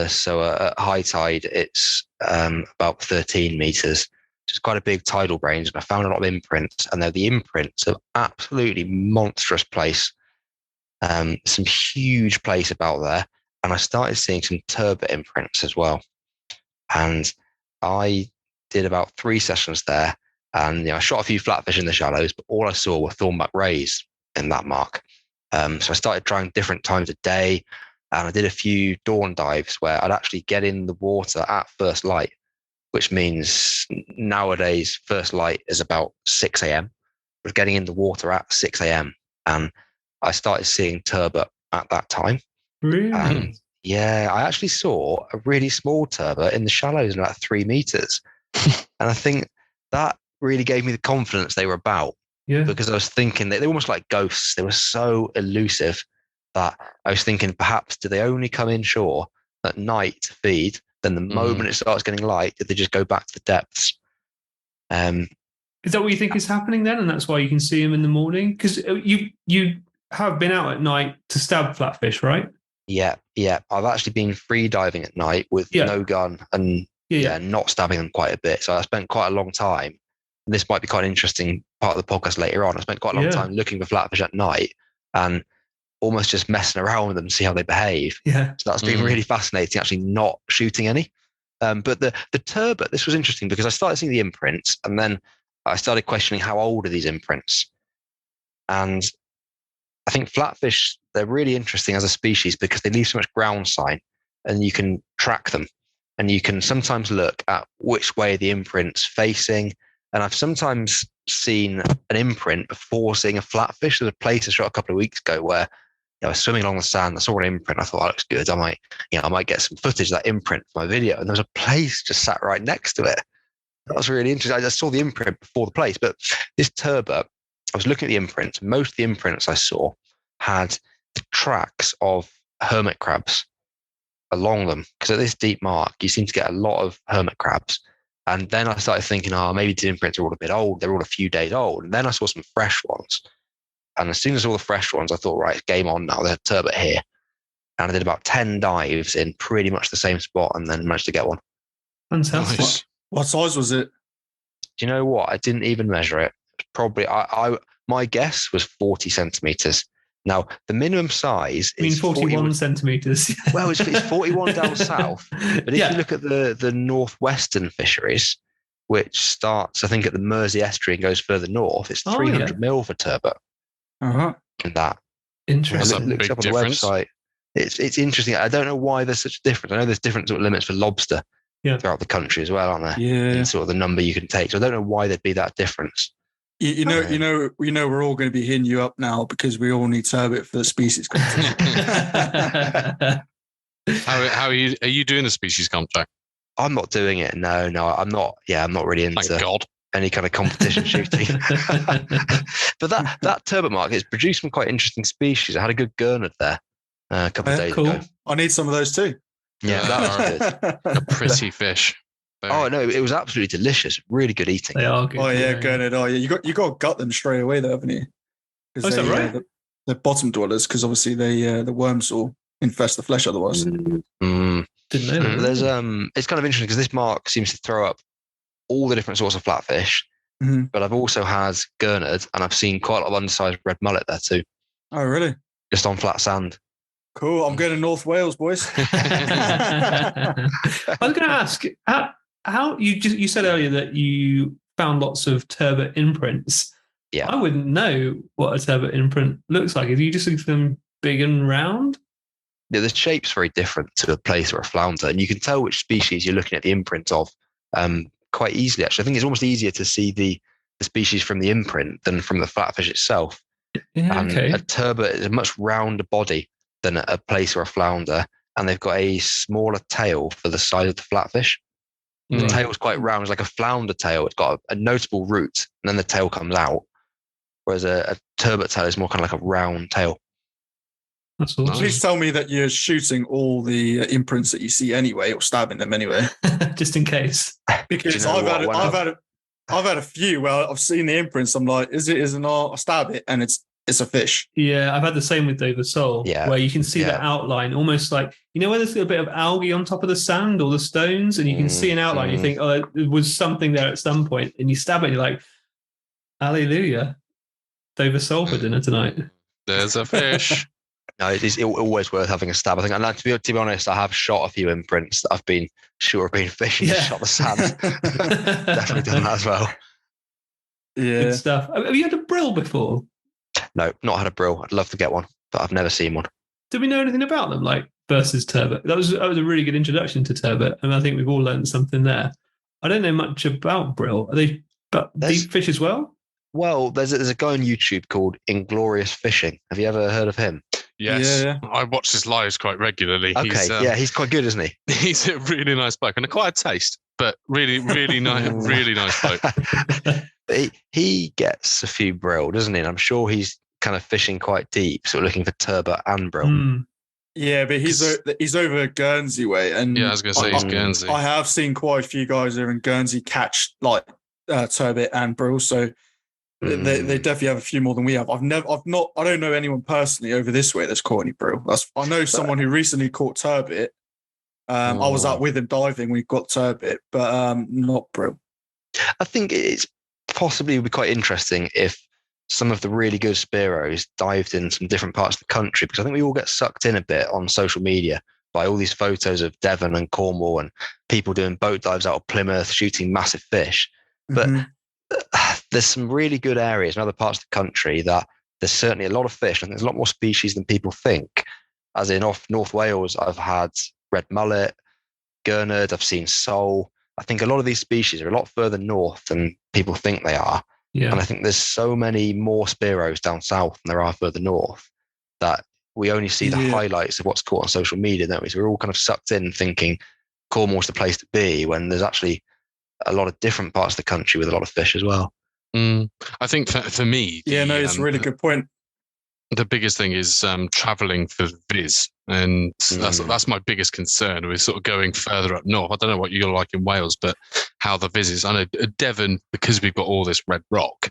So at high tide, it's about 13 meters, which is quite a big tidal range. And I found a lot of imprints, and they're the imprints of absolutely monstrous Plaice. Some huge Plaice about there. And I started seeing some turbot imprints as well. And I did about 3 sessions there. And I shot a few flatfish in the shallows, but all I saw were thornback rays in that mark. So I started trying different times of day, and I did a few dawn dives where I'd actually get in the water at first light, which means nowadays first light is about 6 a.m. I was getting in the water at 6 a.m. and I started seeing turbot at that time. Really? And I actually saw a really small turbot in the shallows in about 3 meters. And I think that really gave me the confidence they were about. Yeah. Because I was thinking they were almost like ghosts. They were so elusive that I was thinking perhaps do they only come inshore at night to feed? Then the moment it starts getting light, did they just go back to the depths? Is that what you think is happening then? And that's why you can see them in the morning? Because you have been out at night to stab flatfish, right? Yeah. I've actually been free diving at night with no gun and not stabbing them quite a bit. So I spent quite a long time this might be quite an interesting part of the podcast later on. I spent quite a long time looking for flatfish at night and almost just messing around with them to see how they behave. Yeah. So that's been really fascinating, actually not shooting any. But the turbot, this was interesting because I started seeing the imprints and then I started questioning how old are these imprints. And I think flatfish, they're really interesting as a species because they leave so much ground sign and you can track them. And you can sometimes look at which way the imprint's facing. And I've sometimes seen an imprint before seeing a flatfish. There's a Plaice I shot a couple of weeks ago where I was swimming along the sand. I saw an imprint. I thought, that looks good. I might get some footage of that imprint for my video. And there was a Plaice just sat right next to it. That was really interesting. I just saw the imprint before the Plaice. But this turbot, I was looking at the imprints. Most of the imprints I saw had tracks of hermit crabs along them, because at this deep mark you seem to get a lot of hermit crabs. And then I started thinking, maybe the imprints are all a bit old, they're all a few days old. And then I saw some fresh ones, and as soon as I saw the fresh ones I thought, right, game on now, there's a turbot here. And I did about 10 dives in pretty much the same spot and then managed to get one. Fantastic. Nice. What size was it? Do you know what, I didn't even measure it. Probably my guess was 40 centimeters. Now, the minimum size is 41 centimetres. Well, it's 41 down south. But if you look at the northwestern fisheries, which starts, I think, at the Mersey estuary and goes further north, it's 300 mil for turbot. Uh-huh. And that. Interesting. That's a big up on difference. the website. It's interesting. I don't know why there's such a difference. I know there's different sort of limits for lobster throughout the country as well, aren't there? Yeah. And sort of the number you can take. So I don't know why there'd be that difference. You know, we're all going to be hitting you up now because we all need turbot for the species competition. How are you doing the species comp, Jack? I'm not doing it. No, I'm not. Yeah, I'm not really into Thank God. any kind of competition shooting. But that turbot market has produced some quite interesting species. I had a good gurnard there a couple of days ago. I need some of those too. Yeah, that was good. A pretty fish. Oh no, it was absolutely delicious. Really good eating. They are good. Oh yeah, gurnard. Oh yeah, you got to gut them straight away though, haven't you? Is that right? They're bottom dwellers because obviously the worms will infest the flesh otherwise. Didn't know that. There's it's kind of interesting because this mark seems to throw up all the different sorts of flatfish. Mm-hmm. But I've also had gurnard and I've seen quite a lot of undersized red mullet there too. Oh really? Just on flat sand. Cool. I'm going to North Wales, boys. I was going to ask how you said earlier that you found lots of turbot imprints. Yeah. I wouldn't know what a turbot imprint looks like. If you just look at them big and round. Yeah, the shape's very different to a Plaice or a flounder, and you can tell which species you're looking at the imprint of quite easily. Actually, I think it's almost easier to see the species from the imprint than from the flatfish itself. Yeah, and a turbot is a much rounder body than a Plaice or a flounder, and they've got a smaller tail for the size of the flatfish. The tail's quite round. It's like a flounder tail. It's got a notable root, and then the tail comes out. Whereas a turbot tail is more kind of like a round tail. That's awesome. Please tell me that you're shooting all the imprints that you see anyway, or stabbing them anyway. Just in case. Because I've had a few where I've seen the imprints. I'm like, is it not? I stab it, and it's a fish. Yeah, I've had the same with Dover Sole, where you can see the outline, almost like, where there's a bit of algae on top of the sand or the stones, and you can see an outline. You think, oh, it was something there at some point, and you stab it, and you're like, hallelujah, Dover Sole for dinner tonight. There's a fish. No, it is always worth having a stab. I think, and to be honest, I have shot a few imprints that I've been sure have been fishing and shot the sand. Definitely done that as well. Yeah. Good stuff. Have you had a brill before? No, not had a brill. I'd love to get one, but I've never seen one. Do we know anything about them, like versus turbot? That was a really good introduction to turbot, and I think we've all learned something there. I don't know much about brill. Are they deep fish as well? Well, there's a guy on YouTube called Inglorious Fishing. Have you ever heard of him? Yes, I watch his lives quite regularly. Okay, he's quite good, isn't he? He's a really nice bloke and a quite a taste, but really, really nice, really nice bloke. He gets a few brill, doesn't he? And I'm sure he's kind of fishing quite deep, sort of looking for turbot and brill. Yeah, but he's over Guernsey way, and I was going to say he's Guernsey. I have seen quite a few guys over in Guernsey catch like turbot and brill, so. They definitely have a few more than we have. I don't know anyone personally over this way that's caught any brill. I know someone who recently caught turbot. I was out with him diving when he got turbot, but not brill. I think it's possibly would be quite interesting if some of the really good spearos dived in some different parts of the country, because I think we all get sucked in a bit on social media by all these photos of Devon and Cornwall and people doing boat dives out of Plymouth, shooting massive fish. But there's some really good areas in other parts of the country that there's certainly a lot of fish, and there's a lot more species than people think. As in off North Wales, I've had red mullet, gurnard, I've seen sole. I think a lot of these species are a lot further north than people think they are. Yeah. And I think there's so many more spearos down south than there are further north that we only see the highlights of what's caught on social media, don't we? So we're all kind of sucked in thinking Cornwall's the place to be, when there's actually a lot of different parts of the country with a lot of fish as well. I think for me... it's a really good point. The biggest thing is traveling for viz, and that's my biggest concern. We're sort of going further up north. I don't know what you're like in Wales, but how the viz is. I know Devon, because we've got all this red rock,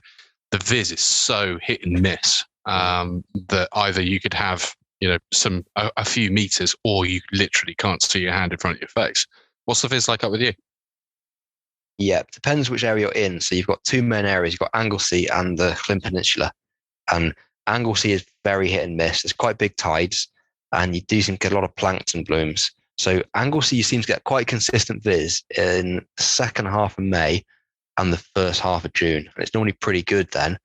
the viz is so hit and miss that either you could have a few meters, or you literally can't see your hand in front of your face. What's the viz like up with you? Yeah, it depends which area you're in. So you've got two main areas. You've got Anglesey and the Llyn Peninsula, and Anglesey is very hit and miss. There's quite big tides, and you do seem to get a lot of plankton blooms. So Anglesey, you seem to get quite consistent viz in the second half of May and the first half of June. And it's normally pretty good then.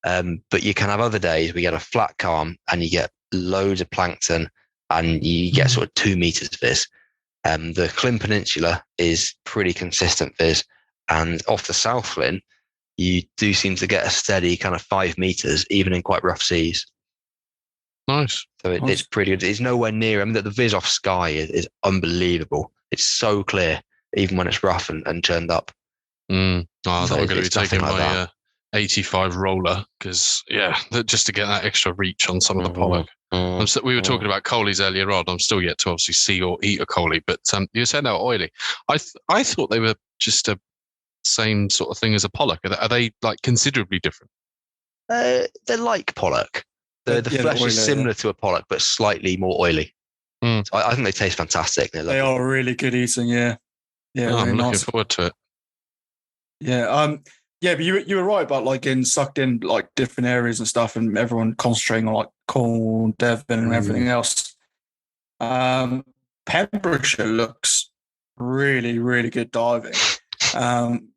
But you can have other days where you get a flat calm and you get loads of plankton and you get sort of 2 meters viz. The Llyn Peninsula is pretty consistent viz. And off the South Llyn, you do seem to get a steady kind of 5 meters, even in quite rough seas. Nice. So it's pretty good. It's nowhere near. I mean, the viz off Skye is unbelievable. It's so clear, even when it's rough and churned up. I'm going to be taking my 85 roller, because just to get that extra reach on some of the pollock. We were talking about coalies earlier on. I'm still yet to obviously see or eat a coalie, but you said they're oily. I thought they were just a same sort of thing as a pollock. Are they like considerably different? They're like pollock. The flesh is similar to a pollock, but slightly more oily. So I think they taste fantastic. They are really good eating. Yeah, really I'm looking nice. forward to it. Yeah, but you were right about like getting sucked in like different areas and stuff, and everyone concentrating on like Cornwall, Devon, and everything else. Pembrokeshire looks really, really good diving.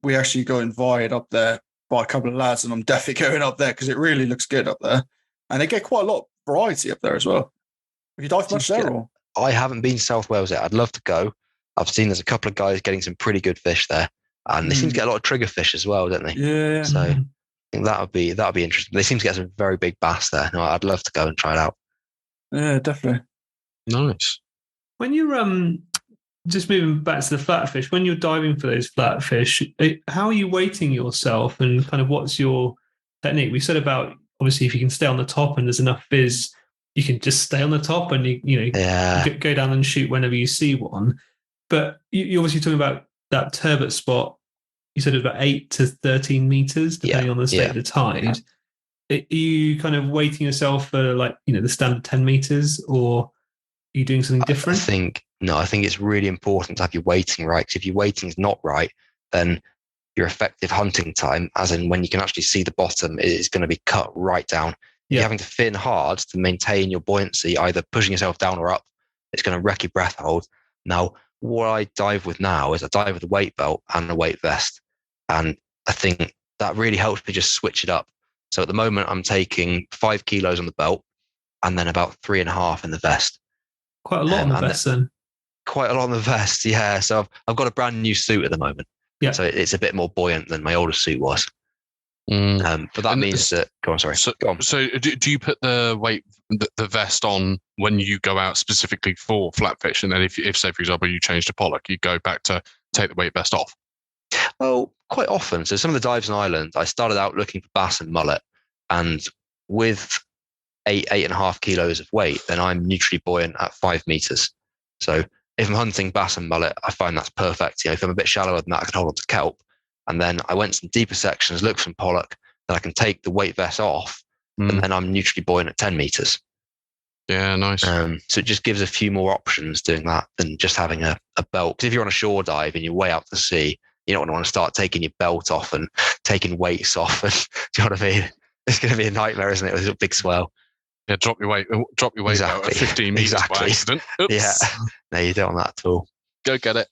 We actually got invited up there by a couple of lads, and I'm definitely going up there because it really looks good up there. And they get quite a lot of variety up there as well. Have you dived much there? Or? I haven't been South Wales yet. I'd love to go. I've seen there's a couple of guys getting some pretty good fish there, and they seem to get a lot of trigger fish as well, don't they? Yeah. So I think that'll be interesting. They seem to get some very big bass there. No, I'd love to go and try it out. Yeah, definitely. Nice. When you're just moving back to the flatfish, when you're diving for those flatfish, how are you weighting yourself, and kind of what's your technique? We said about obviously if you can stay on the top and there's enough viz, you can just stay on the top and go down and shoot whenever you see one. But you're obviously talking about that turbot spot. You said it was about 8 to 13 meters, depending on the state of the tide. Are you kind of weighting yourself for the standard 10 meters, or are you doing something different? I think it's really important to have your weighting right. Because if your weighting's not right, then your effective hunting time, as in when you can actually see the bottom, is going to be cut right down. You're having to fin hard to maintain your buoyancy, either pushing yourself down or up. It's going to wreck your breath hold. Now, what I dive with now is I dive with a weight belt and a weight vest. And I think that really helps me just switch it up. So at the moment, I'm taking 5 kilos on the belt and then about 3.5 in the vest. Quite a lot on the vest then. Quite a lot on the vest, yeah. So I've got a brand new suit at the moment. Yeah. So it's a bit more buoyant than my older suit was. But that means that... Go on, sorry. Go on. So do you put the vest on when you go out specifically for flatfish? And then if say, for example, you change to pollock, you go back to take the weight vest off? Oh, quite often. So some of the dives in Ireland, I started out looking for bass and mullet. And with 8.5 kilos of weight, then I'm neutrally buoyant at 5 meters. So if I'm hunting bass and mullet, I find that's perfect. If I'm a bit shallower than that, I can hold on to kelp. And then I went some deeper sections, look for some pollock, then I can take the weight vest off, and then I'm neutrally buoyant at 10 meters. Yeah, nice. So it just gives a few more options doing that than just having a belt. Because if you're on a shore dive and you're way out to sea, you're not going to want to start taking your belt off and taking weights off. And do you know what I mean? It's going to be a nightmare, isn't it? With a big swell. Yeah, drop your weight Exactly. out at 15 meters by accident. Oops. Yeah, no, you don't want that at all. Go get it.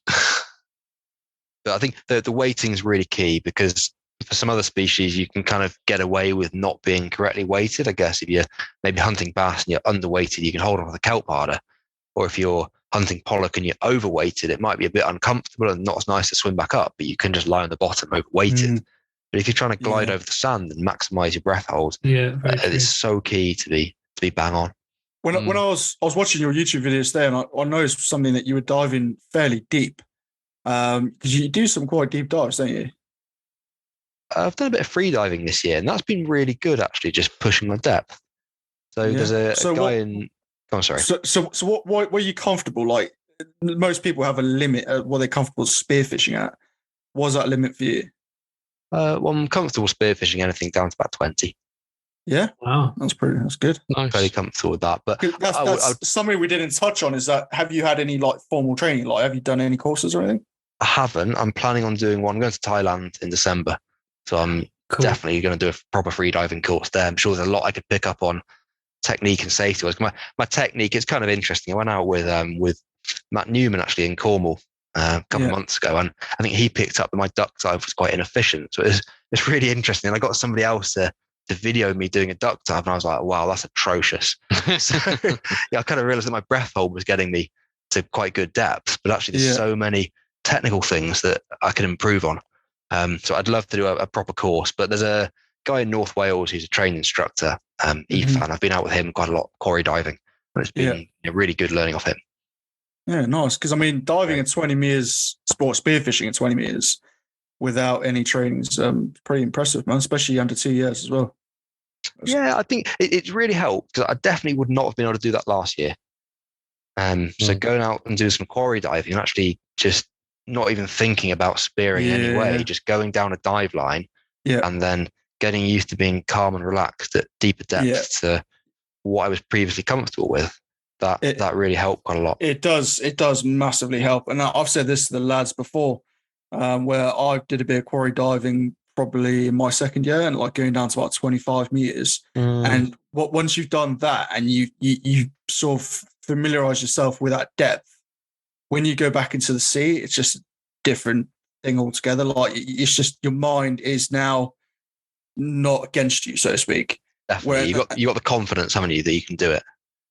But I think the weighting is really key, because for some other species, you can kind of get away with not being correctly weighted. I guess if you're maybe hunting bass and you're underweighted, you can hold on to the kelp harder. Or if you're hunting pollock and you're overweighted, it might be a bit uncomfortable and not as nice to swim back up, but you can just lie on the bottom overweighted. But if you're trying to glide over the sand and maximize your breath hold, it's so key to be bang on. When I was watching your YouTube videos there, and I noticed something, that you were diving fairly deep, because you do some quite deep dives, don't you? I've done a bit of free diving this year, and that's been really good, actually, just pushing my depth. So there's a guy in. Oh, I'm sorry. So what were you comfortable? Like, most people have a limit at what they're comfortable spearfishing at. What was that limit for you? Well, I'm comfortable spearfishing anything down to about 20. Yeah. Wow. That's good. Nice. Very comfortable with that. But that's something we didn't touch on, is that, have you had any like formal training? Like, have you done any courses or anything? I haven't. I'm planning on doing one. I'm going to Thailand in December. So I'm definitely going to do a proper free diving course there. I'm sure there's a lot I could pick up on technique and safety. My technique is kind of interesting. I went out with Matt Newman actually in Cornwall a couple of months ago, and I think he picked up that my duck dive was quite inefficient. So it's really interesting. And I got somebody else to video me doing a duck dive, and I was like, wow, that's atrocious. So I kind of realized that my breath hold was getting me to quite good depths, but actually there's so many technical things that I can improve on. So I'd love to do a proper course, but there's a guy in North Wales who's a training instructor, Ethan. I've been out with him quite a lot, quarry diving, and it's been really good learning off him. Yeah, nice. Because I mean, diving at 20 meters, spearfishing at 20 meters without any training is pretty impressive, man. Especially under 2 years as well. Yeah, I think it's really helped, because I definitely would not have been able to do that last year. So going out and doing some quarry diving, and actually just not even thinking about spearing anyway, just going down a dive line, and then getting used to being calm and relaxed at deeper depths to what I was previously comfortable with. That really helped quite a lot. It does massively help. And I've said this to the lads before, where I did a bit of quarry diving probably in my second year, and like going down to about 25 meters. And once you've done that and you sort of familiarize yourself with that depth, when you go back into the sea, it's just a different thing altogether. Like, it's just, your mind is now not against you, so to speak. Definitely. You got the confidence, haven't you, that you can do it.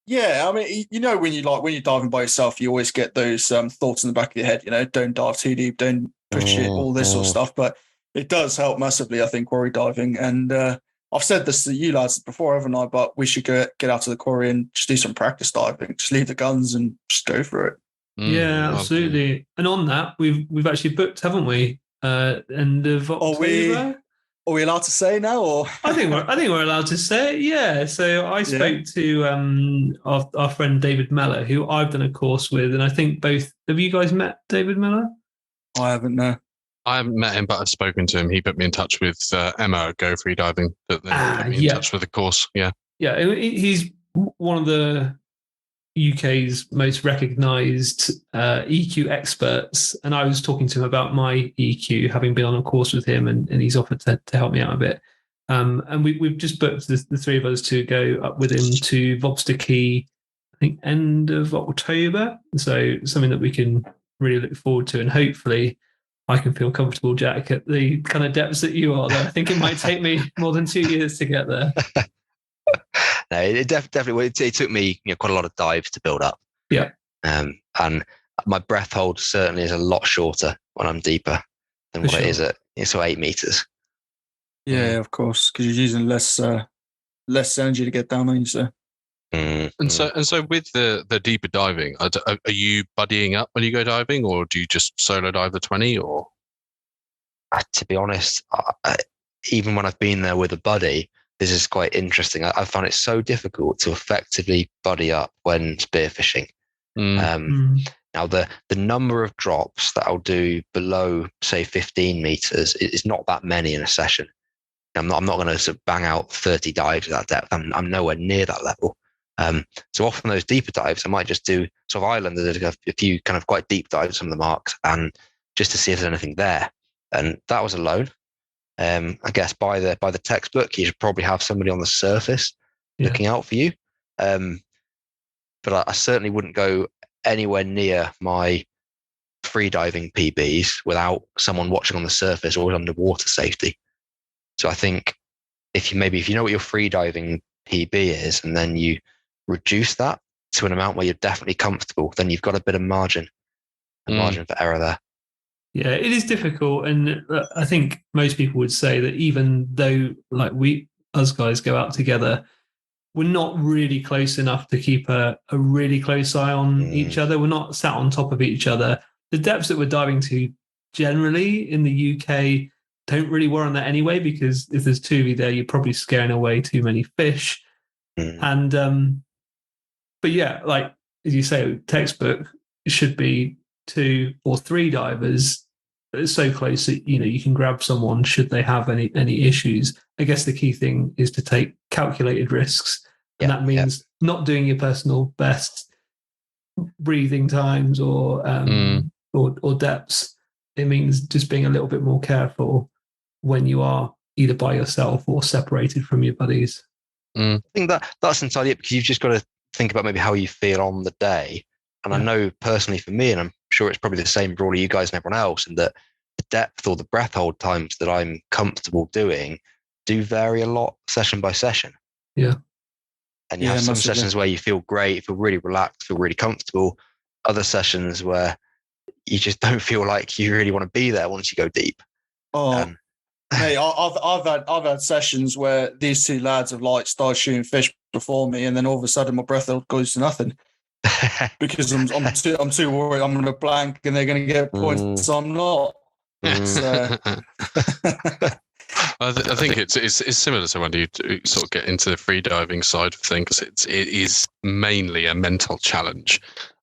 Yeah, I mean, when you're diving by yourself, you always get those thoughts in the back of your head. Don't dive too deep, don't push it, all this sort of stuff. But it does help massively, I think, quarry diving. And I've said this to you lads before, haven't I? But we should get out to the quarry and just do some practice diving. Just leave the guns and just go for it. Yeah, absolutely. And on that, we've actually booked, haven't we? End of October. Are we allowed to say now? Or I think we're allowed to say it. Yeah. So I spoke to our friend David Mellor, who I've done a course with, and I think both have you guys met David Mellor? I haven't. No. I haven't met him, but I've spoken to him. He put me in touch with Emma at Go Free Diving. That then put me in touch with the course. Yeah. Yeah. He's one of the UK's most recognised EQ experts, and I was talking to him about my EQ, having been on a course with him, and he's offered to help me out a bit. And we've just booked the three of us to go up with him to Vobster Key, I think end of October. So something that we can really look forward to, and hopefully I can feel comfortable, Jack, at the kind of depths that you are there. I think it might take me more than 2 years to get there. No, it definitely it took me quite a lot of dives to build up. Yeah. And my breath hold certainly is a lot shorter when I'm deeper than it is at 8 meters. Yeah, of course, because you're using less energy to get down on you, so. And so with the deeper diving, are you buddying up when you go diving, or do you just solo dive the 20? Or to be honest, even when I've been there with a buddy, this is quite interesting. I found it so difficult to effectively buddy up when spearfishing. Now, the number of drops that I'll do below, say, 15 meters is not that many in a session. I'm not going to sort of bang out 30 dives at that depth. I'm nowhere near that level. So often those deeper dives, I might just do sort of island. There's a few kind of quite deep dives, some of the marks, and just to see if there's anything there. And that was alone. I guess by the textbook, you should probably have somebody on the surface looking out for you. But I certainly wouldn't go anywhere near my freediving PBs without someone watching on the surface or underwater safety. So I think if you know what your freediving PB is, and then you reduce that to an amount where you're definitely comfortable, then you've got a bit of margin for error there. Yeah, it is difficult, and I think most people would say that even though like us guys go out together, we're not really close enough to keep a really close eye on each other. We're not sat on top of each other. The depths that we're diving to generally in the UK don't really worry on that anyway, because if there's two of you there, you're probably scaring away too many fish. And but yeah, like as you say, textbook, it should be 2 or 3 divers so close that you can grab someone should they have any issues. I guess the key thing is to take calculated risks, and that means not doing your personal best breathing times or depths. It means just being a little bit more careful when you are either by yourself or separated from your buddies. I think that's entirely it, because you've just got to think about maybe how you feel on the day. And I know personally for me, and I'm sure it's probably the same for all of you guys and everyone else, and that the depth or the breath hold times that I'm comfortable doing do vary a lot session by session. Yeah. And you have some sessions where you feel great, you feel really relaxed, feel really comfortable. Other sessions where you just don't feel like you really want to be there once you go deep. Mate, I've had sessions where these two lads have like started shooting fish before me, and then all of a sudden my breath goes to nothing because I'm too worried I'm going to blank and they're going to get points. So I'm not. I think it's similar to when you sort of get into the freediving side of things. It is mainly a mental challenge.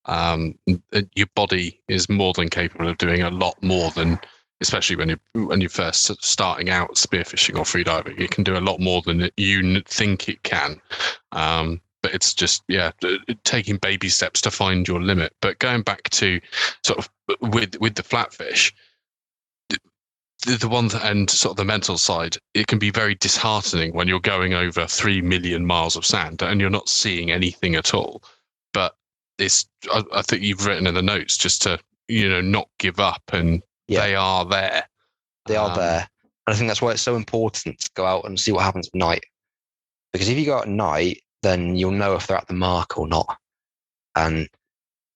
Your body is more than capable of doing a lot more than, especially when you're first starting out spearfishing or freediving. It can do a lot more than you think it can. But it's just taking baby steps to find your limit. But going back to sort of with the flatfish, the one and sort of the mental side, it can be very disheartening when you're going over 3 million miles of sand and you're not seeing anything at all. But I think you've written in the notes just to not give up, and they are there. They are there, and I think that's why it's so important to go out and see what happens at night. Because if you go out at night, then you'll know if they're at the mark or not. And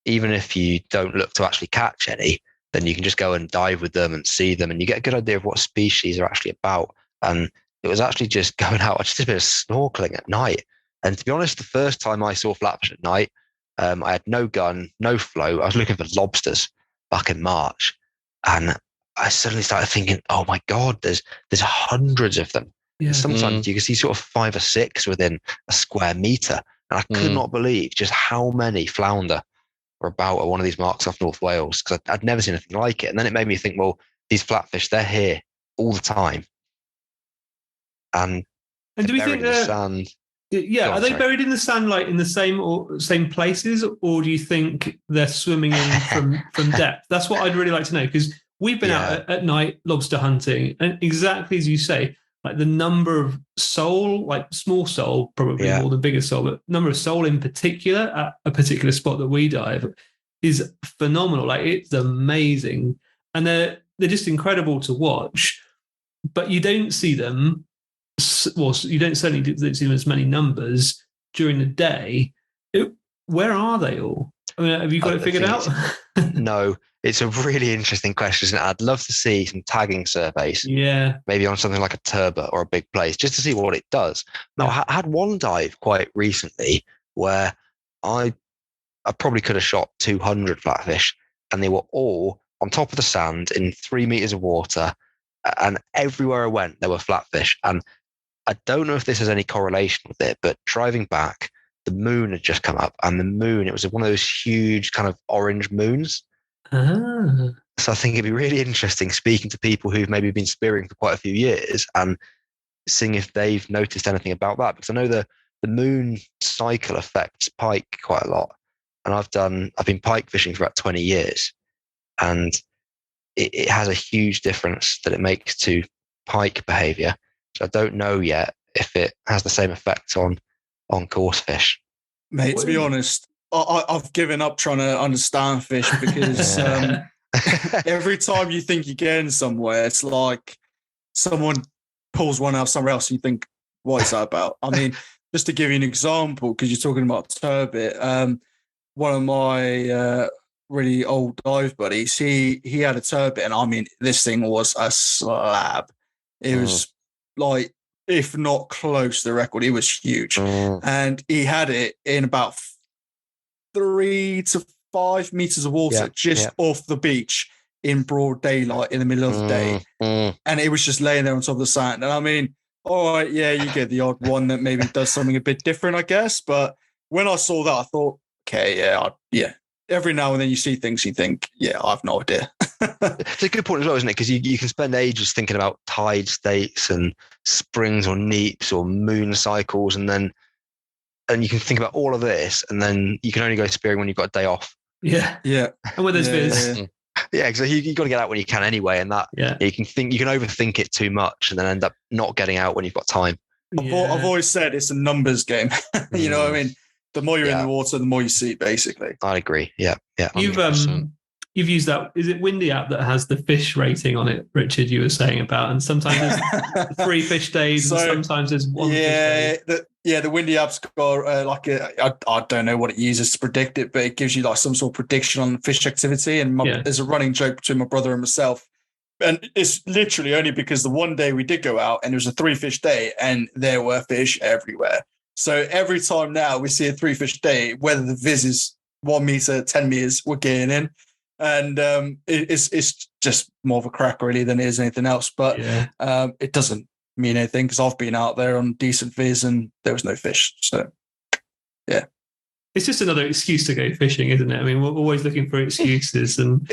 even if you don't look to actually catch any, then you can just go and dive with them and see them, and you get a good idea of what species are actually about. And it was actually just going out, I just did a bit of snorkeling at night. And to be honest, the first time I saw flatfish at night, I had no gun, no float. I was looking for lobsters back in March, and I suddenly started thinking, oh my God, there's hundreds of them. Yeah. Sometimes you can see sort of 5 or 6 within a square meter. And I could not believe just how many flounder were about at one of these marks off North Wales, because I'd never seen anything like it. And then it made me think, well, these flatfish, they're here all the time. And do we think they're sand? Yeah, are they buried in the sand, like in the same places, or do you think they're swimming in from depth? That's what I'd really like to know, because we've been out at night lobster hunting, and exactly as you say, like the number of sole, like small sole, probably more than bigger sole, but number of sole in particular at a particular spot that we dive is phenomenal. Like it's amazing, and they're just incredible to watch. But you don't see them. Well, you don't see them as many numbers during the day. Where are they all? I mean, have you got it figured out? No, it's a really interesting question. I'd love to see some tagging surveys. Yeah. Maybe on something like a turbot or a big Plaice, just to see what it does. Now, I had one dive quite recently where I probably could have shot 200 flatfish, and they were all on top of the sand in 3 meters of water. And everywhere I went, there were flatfish. And I don't know if this has any correlation with it, but driving back, the moon had just come up, and the moon, it was one of those huge kind of orange moons. So I think it'd be really interesting speaking to people who've maybe been spearing for quite a few years and seeing if they've noticed anything about that. Because I know the moon cycle affects pike quite a lot. And I've been pike fishing for about 20 years. And it has a huge difference that it makes to pike behavior. So I don't know yet if it has the same effect on coarse fish. Mate, to be honest, I've given up trying to understand fish because every time you think you're getting somewhere, it's like someone pulls one out somewhere else and you think, what is that about? I mean, just to give you an example, because you're talking about turbot, one of my really old dive buddies, he had a turbot, and I mean, this thing was a slab. It was like, if not close to the record, it was huge. And he had it in about 3 to 5 meters of water off the beach in broad daylight in the middle of the day. And it was just laying there on top of the sand. And I mean, all right, yeah, you get the odd one that maybe does something a bit different, I guess. But when I saw that, I thought, okay, yeah. Every now and then you see things you think, yeah, I have no idea. It's a good point as well, isn't it? Because you can spend ages thinking about tide states and springs or neaps or moon cycles, and you can think about all of this, and then you can only go spearing when you've got a day off. Yeah. And when there's viz. Yeah, because you got to get out when you can anyway, and that you can overthink it too much, and then end up not getting out when you've got time. I've always said it's a numbers game. You know what I mean? The more you're in the water, the more you see, basically. I agree. Yeah. You've used that. Is it Windy app that has the fish rating on it, Richard? You were saying about, and sometimes there's 3 fish days, and sometimes there's 1 fish day. The Windy app's got I don't know what it uses to predict it, but it gives you like some sort of prediction on fish activity. And there's a running joke between my brother and myself. And it's literally only because the one day we did go out and it was a 3 fish day and there were fish everywhere. So every time now we see a 3 fish day, whether the viz is 1 meter, 10 meters, we're getting in. And it's just more of a crack really than it is anything else. But it doesn't mean anything because I've been out there on decent viz and there was no fish. So, yeah. It's just another excuse to go fishing, isn't it? I mean, we're always looking for excuses, and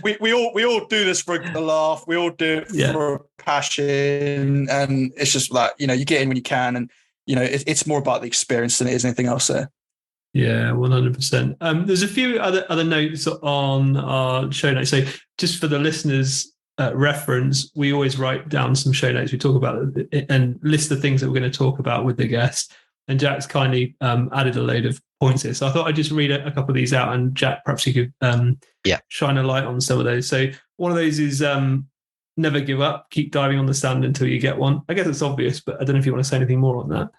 we all do this for a laugh. We all do it for a passion, and it's just like, you get in when you can, and it's more about the experience than it is anything else there. Yeah, 100%. There's a few other notes on our show notes. So just for the listeners' reference, we always write down some show notes. We talk about it and list the things that we're going to talk about with the guest. And Jack's kindly added a load of points here. So I thought I'd just read a couple of these out, and Jack, perhaps you could shine a light on some of those. So one of those is never give up, keep diving on the sand until you get one. I guess it's obvious, but I don't know if you want to say anything more on that.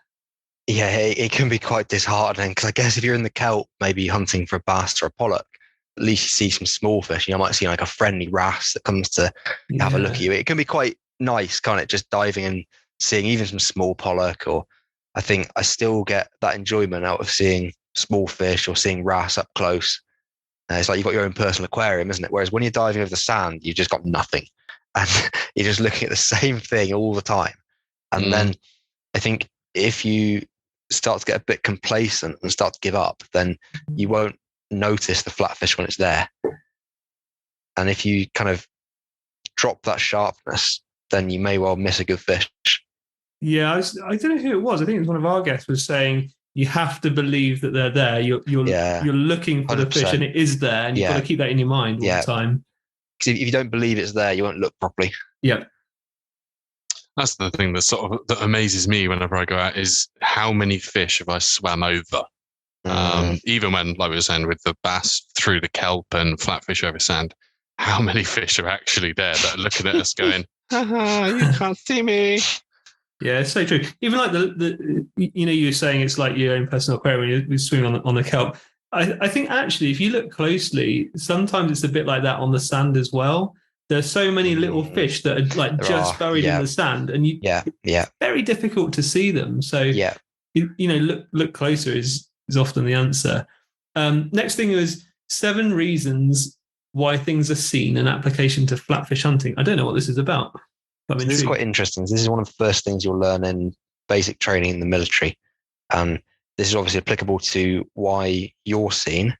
Yeah, it can be quite disheartening because I guess if you're in the kelp, maybe hunting for a bass or a pollock, at least you see some small fish. You might see like a friendly wrasse that comes to have a look at you. It can be quite nice, can't it? Just diving and seeing even some small pollock, or I think I still get that enjoyment out of seeing small fish or seeing wrasse up close. It's like you've got your own personal aquarium, isn't it? Whereas when you're diving over the sand, you've just got nothing. And you're just looking at the same thing all the time. And then I think if you start to get a bit complacent and start to give up, then you won't notice the flatfish when it's there. And if you kind of drop that sharpness, then you may well miss a good fish. Yeah, I don't know who it was. I think it was one of our guests was saying you have to believe that they're there. You're looking for 100%. The fish, and it is there, and you've got to keep that in your mind all the time. Because if you don't believe it's there, you won't look properly. Yeah. That's the thing that amazes me whenever I go out is how many fish have I swam over. Even when, like we were saying, with the bass through the kelp and flatfish over sand, how many fish are actually there that are looking at us going, you can't see me. Yeah, it's so true. Even like the you were saying it's like your own personal aquarium when you swim on the kelp. I think actually, if you look closely, sometimes it's a bit like that on the sand as well. There's so many little fish that are like buried in the sand, and it's very difficult to see them. So look closer is often the answer. Next thing is 7 reasons why things are seen in application to flatfish hunting. I don't know what this is about. This is quite interesting. This is one of the first things you'll learn in basic training in the military. This is obviously applicable to why you're seen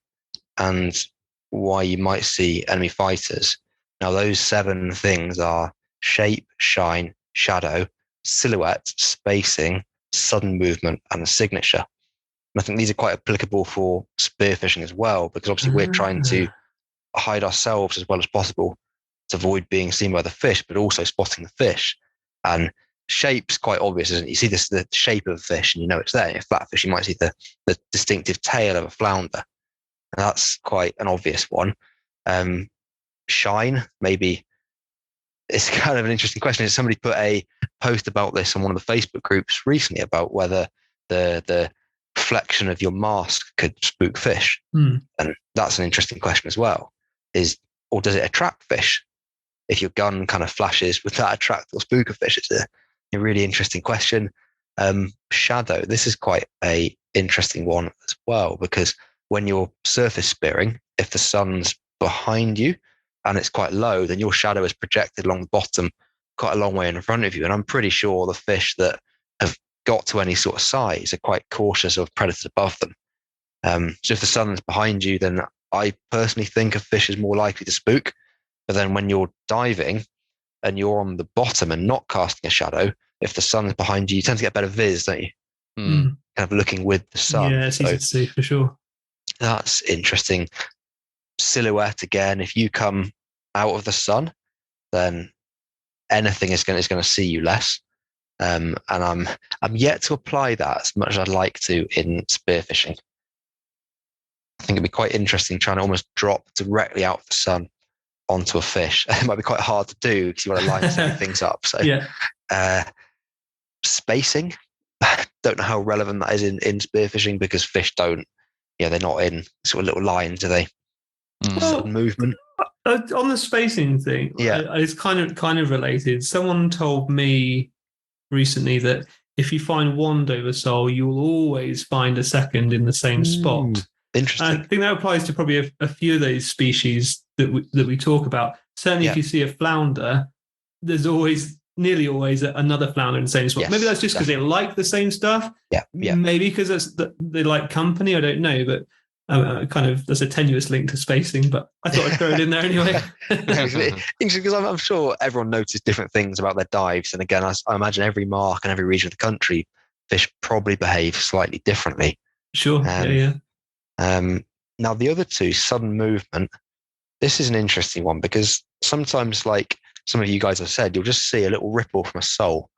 and why you might see enemy fighters. Now, those 7 things are shape, shine, shadow, silhouette, spacing, sudden movement, and a signature. And I think these are quite applicable for spearfishing as well, because obviously we're trying to hide ourselves as well as possible to avoid being seen by the fish, but also spotting the fish. And shape's quite obvious, isn't it? You see the shape of a fish and you know it's there. In flatfish, you might see the distinctive tail of a flounder. And that's quite an obvious one. Shine, maybe. It's kind of an interesting question. Somebody put a post about this on one of the Facebook groups recently about whether the reflection of your mask could spook fish. And that's an interesting question as well. Or does it attract fish? If your gun kind of flashes, would that attract or spook a fish? It's a really interesting question. Shadow, this is quite a interesting one as well, because when you're surface spearing, if the sun's behind you and it's quite low, then your shadow is projected along the bottom quite a long way in front of you. And I'm pretty sure the fish that have got to any sort of size are quite cautious of predators above them. So if the sun's behind you, then I personally think a fish is more likely to spook. But then when you're diving and you're on the bottom and not casting a shadow, if the sun's behind you, you tend to get better viz, don't you? Kind of looking with the sun. Yeah, it's easy to see for sure. That's interesting. Silhouette again. If you come out of the sun, then anything is going to see you less. And I'm yet to apply that as much as I'd like to in spearfishing. I think it'd be quite interesting trying to almost drop directly out of the sun onto a fish. It might be quite hard to do because you want to line certain things up. So spacing, don't know how relevant that is in spearfishing, because fish don't, they're not in sort of little lines, do they? Sudden movement. On the spacing thing, it's kind of related. Someone told me recently that if you find Wandover sole, you will always find a second in the same spot. Interesting. I think that applies to probably a few of those species that we talk about. Certainly, if you see a flounder, there's nearly always another flounder in the same spot. Maybe that's just because they like the same stuff. Maybe because they like company. I don't know, but kind of there's a tenuous link to spacing. But I thought I'd throw it in there anyway. Interesting, because I'm sure everyone noticed different things about their dives. And again, I imagine every mark and every region of the country, fish probably behave slightly differently. Sure. Now the other two, sudden movement. This is an interesting one, because sometimes, like some of you guys have said, you'll just see a little ripple from a sole.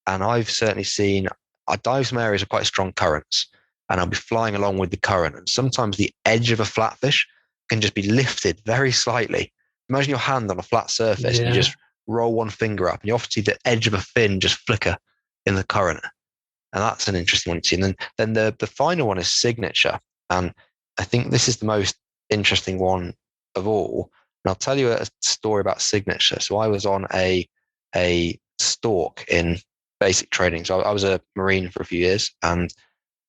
And I've certainly seen, I dive some areas of quite strong currents, and I'll be flying along with the current. And sometimes the edge of a flatfish can just be lifted very slightly. Imagine your hand on a flat surface and you just roll one finger up and you often see the edge of a fin just flicker in the current. And that's an interesting one to see. And then the final one is signature. And I think this is the most interesting one of all. And I'll tell you a story about signature. So I was on a stalk in basic training. So I was a Marine for a few years, and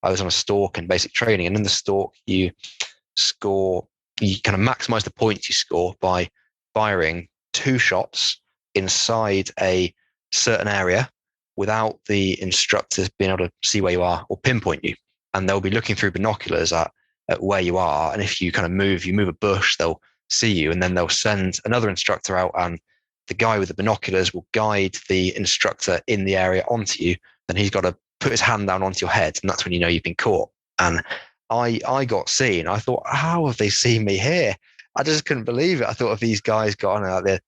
I was on a stalk in basic training. And in the stalk, you kind of maximize the points you score by firing 2 shots inside a certain area without the instructors being able to see where you are or pinpoint you. And they'll be looking through binoculars at where you are. And if you kind of move a bush, they'll see you, and then they'll send another instructor out, and the guy with the binoculars will guide the instructor in the area onto you. Then he's got to put his hand down onto your head, and that's when you know you've been caught. And I got seen. I thought, how have they seen me here? I just couldn't believe it. I thought if these guys got on like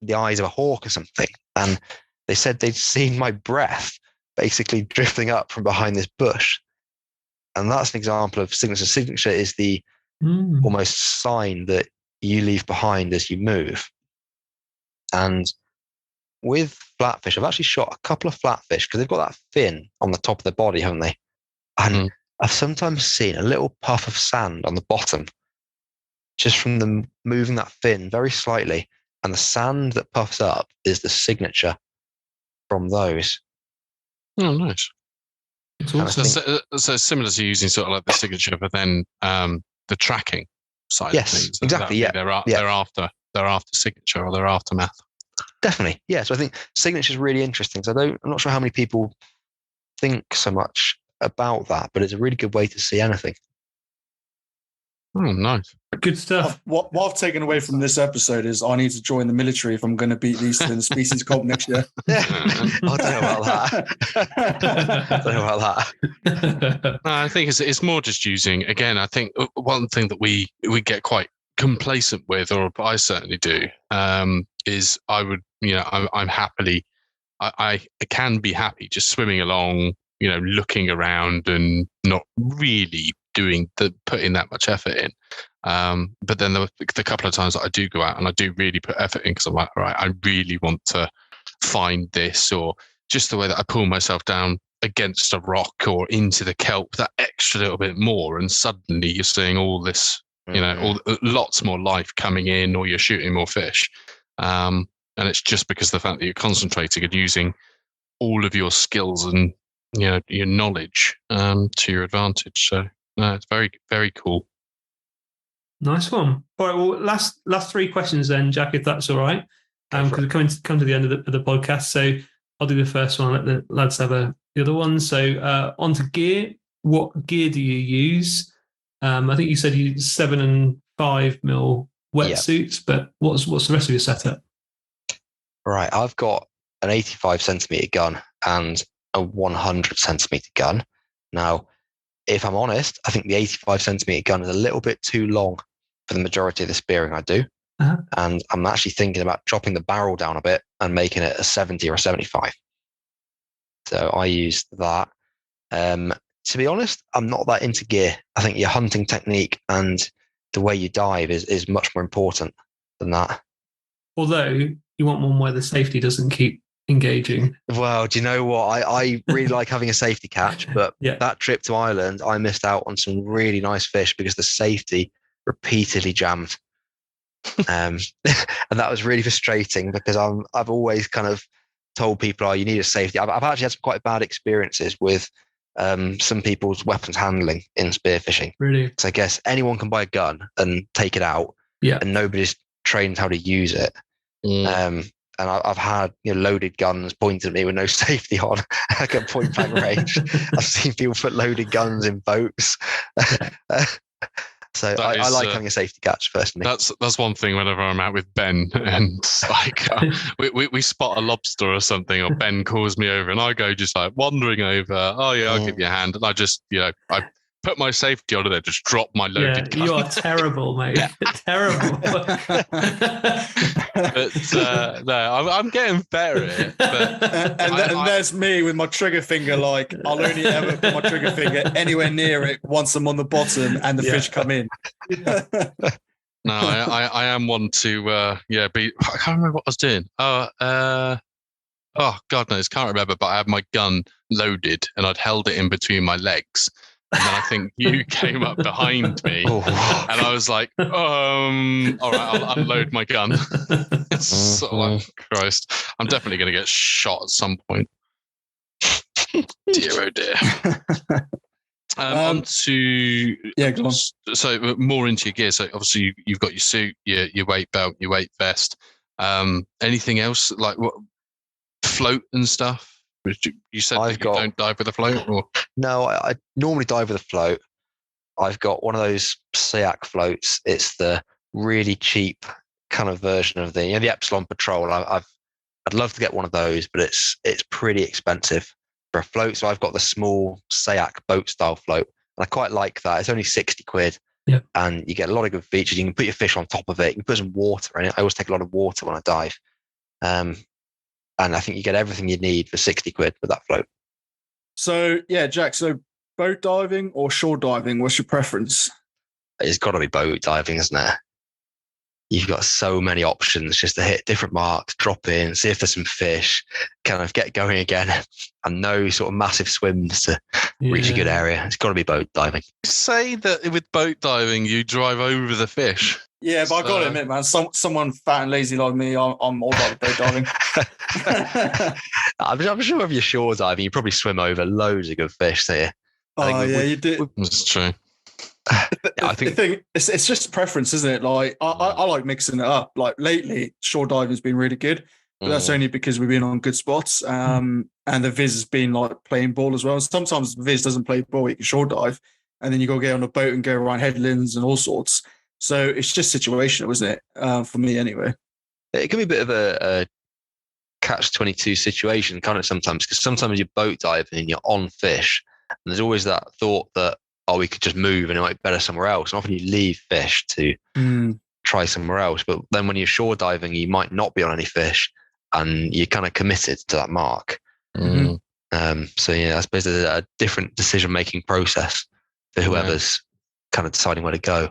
the eyes of a hawk or something, and they said they'd seen my breath basically drifting up from behind this bush. And that's an example of signature. Signature is the almost sign that you leave behind as you move. And with flatfish, I've actually shot a couple of flatfish because they've got that fin on the top of their body, haven't they? And I've sometimes seen a little puff of sand on the bottom, just from them moving that fin very slightly. And the sand that puffs up is the signature from those. Oh, nice. So similar to using sort of like the signature, but then the tracking side of things. Exactly. They're after signature, or they're aftermath. Definitely. Yeah. So I think signature is really interesting. So I'm not sure how many people think so much about that, but it's a really good way to see anything. Oh, nice. Good stuff. What I've taken away from this episode is I need to join the military if I'm going to beat these two in the species comp next year. I don't know about that. No, I think it's more just using, again, I think one thing that we get quite complacent with, or I certainly do, is I would, I'm happily, I can be happy just swimming along, looking around and not really putting that much effort in. But then the couple of times that I do go out and I do really put effort in, because I'm like, all right, I really want to find this, or just the way that I pull myself down against a rock or into the kelp that extra little bit more, and suddenly you're seeing all this, lots more life coming in, or you're shooting more fish. And it's just because of the fact that you're concentrating and using all of your skills and your knowledge to your advantage. So it's very, very cool. Nice one. All right. Well, last 3 questions then, Jack, if that's all right. Because we're come to the end of the podcast. So I'll do the first one. I'll let the lads have the other one. So onto gear. What gear do you use? I think you said you use 7 and 5 mil wetsuits, but what's the rest of your setup? Right. I've got an 85 centimeter gun and a 100 centimeter gun. Now, if I'm honest, I think the 85 centimeter gun is a little bit too long for the majority of the spearing I do. Uh-huh. And I'm actually thinking about dropping the barrel down a bit and making it a 70 or a 75. So I use that. To be honest, I'm not that into gear. I think your hunting technique and the way you dive is much more important than that. Although you want one where the safety doesn't keep engaging. Well, do you know what? I really like having a safety catch, but that trip to Ireland, I missed out on some really nice fish because the safety repeatedly jammed. And that was really frustrating, because I've always kind of told people, oh, you need a safety. I've actually had some quite bad experiences with some people's weapons handling in spearfishing. Really? So I guess anyone can buy a gun and take it out, and nobody's trained how to use it. And I've had loaded guns pointed at me with no safety on, like a point blank range. I've seen people put loaded guns in boats. So I like having a safety catch personally. That's one thing whenever I'm out with Ben and like we spot a lobster or something, or Ben calls me over and I go just like wandering over. Oh yeah, I'll give you a hand, and I just I put my safety on and then just drop my loaded gun. You are terrible, mate. Terrible. But no, I'm getting better at it. But and there's me with my trigger finger. Like, I'll only ever put my trigger finger anywhere near it once I'm on the bottom and the fish come in. No, I am one to be. I can't remember what I was doing. Oh God knows, can't remember. But I had my gun loaded and I'd held it in between my legs. And then I think you came up behind me, and I was like, all right, I'll unload my gun. Christ, I'm definitely going to get shot at some point. Dear, oh dear. On to go on. So more into your gear. So obviously you've got your suit, your weight belt, your weight vest. Anything else like what float and stuff? You said you don't dive with a float, or no? I normally dive with a float. I've got one of those SEAC floats. It's the really cheap kind of version of the Epsilon Patrol. I'd love to get one of those, but it's pretty expensive for a float. So I've got the small SEAC boat style float, and I quite like that. It's only 60 quid, and you get a lot of good features. You can put your fish on top of it. You can put some water in it. I always take a lot of water when I dive. And I think you get everything you need for 60 quid with that float. So, Jack, so boat diving or shore diving, what's your preference? It's got to be boat diving, isn't it? You've got so many options just to hit different marks, drop in, see if there's some fish, kind of get going again, and no sort of massive swims to reach a good area. It's got to be boat diving. Say that with boat diving, you drive over the fish. Yeah, but I've got to admit, man, someone fat and lazy like me, I'm all about boat diving. I'm sure if you're shore diving, you probably swim over loads of good fish there. You do. That's true. I think it's just preference, isn't it? Like I like mixing it up. Like lately, shore diving's been really good, but that's only because we've been on good spots. And the viz has been like playing ball as well. And sometimes the viz doesn't play ball, you can shore dive, and then you got to get on a boat and go around headlands and all sorts. So it's just situational, isn't it? For me, anyway. It can be a bit of a catch-22 situation, can't it? Sometimes, because sometimes you're boat diving and you're on fish, and there's always that thought that we could just move and it might be better somewhere else. And often you leave fish to try somewhere else. But then when you're shore diving, you might not be on any fish, and you're kind of committed to that mark. So yeah, I suppose there's a different decision-making process for whoever's kind of deciding where to go.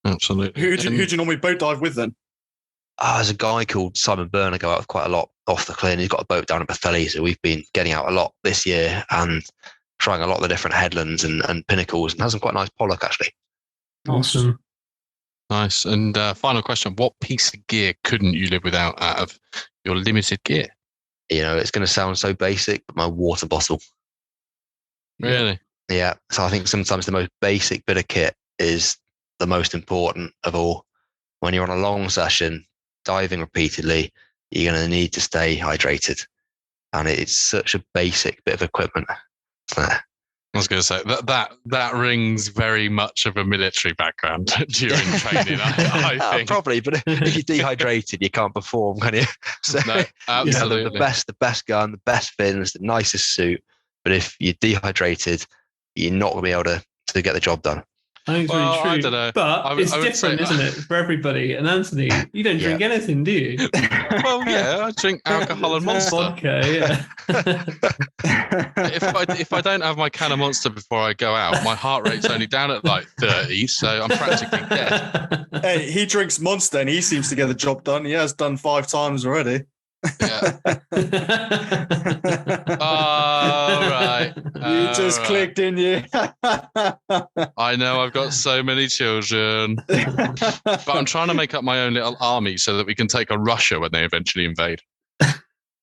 Absolutely. Who do you normally boat dive with then? There's a guy called Simon Byrne I go out with quite a lot off the clear, and he's got a boat down in Plaice, so we've been getting out a lot this year and trying a lot of the different headlands and pinnacles, and has some quite nice pollock actually. Awesome. Nice. And final question, what piece of gear couldn't you live without out of your limited gear? You know, it's going to sound so basic, but my water bottle. Really? Yeah. So I think sometimes the most basic bit of kit is the most important of all. When you're on a long session, diving repeatedly, you're going to need to stay hydrated. And it's such a basic bit of equipment. I was going to say that rings very much of a military background during training. I think probably, but if you're dehydrated, you can't perform, can you? So, no, absolutely. The best gun, the best fins, the nicest suit. But if you're dehydrated, you're not going to be able to get the job done. I think it's really true. I don't know. But it's different, isn't it, for everybody? And Anthony, you don't drink anything, do you? Well, yeah, I drink alcohol and Monster. Vodka, yeah. If I don't have my can of Monster before I go out, my heart rate's only down at like 30, so I'm practically dead. Hey, he drinks Monster and he seems to get the job done. He has done 5 times already. Yeah. Oh, right. You just clicked, didn't you? I know I've got so many children, but I'm trying to make up my own little army so that we can take on Russia when they eventually invade.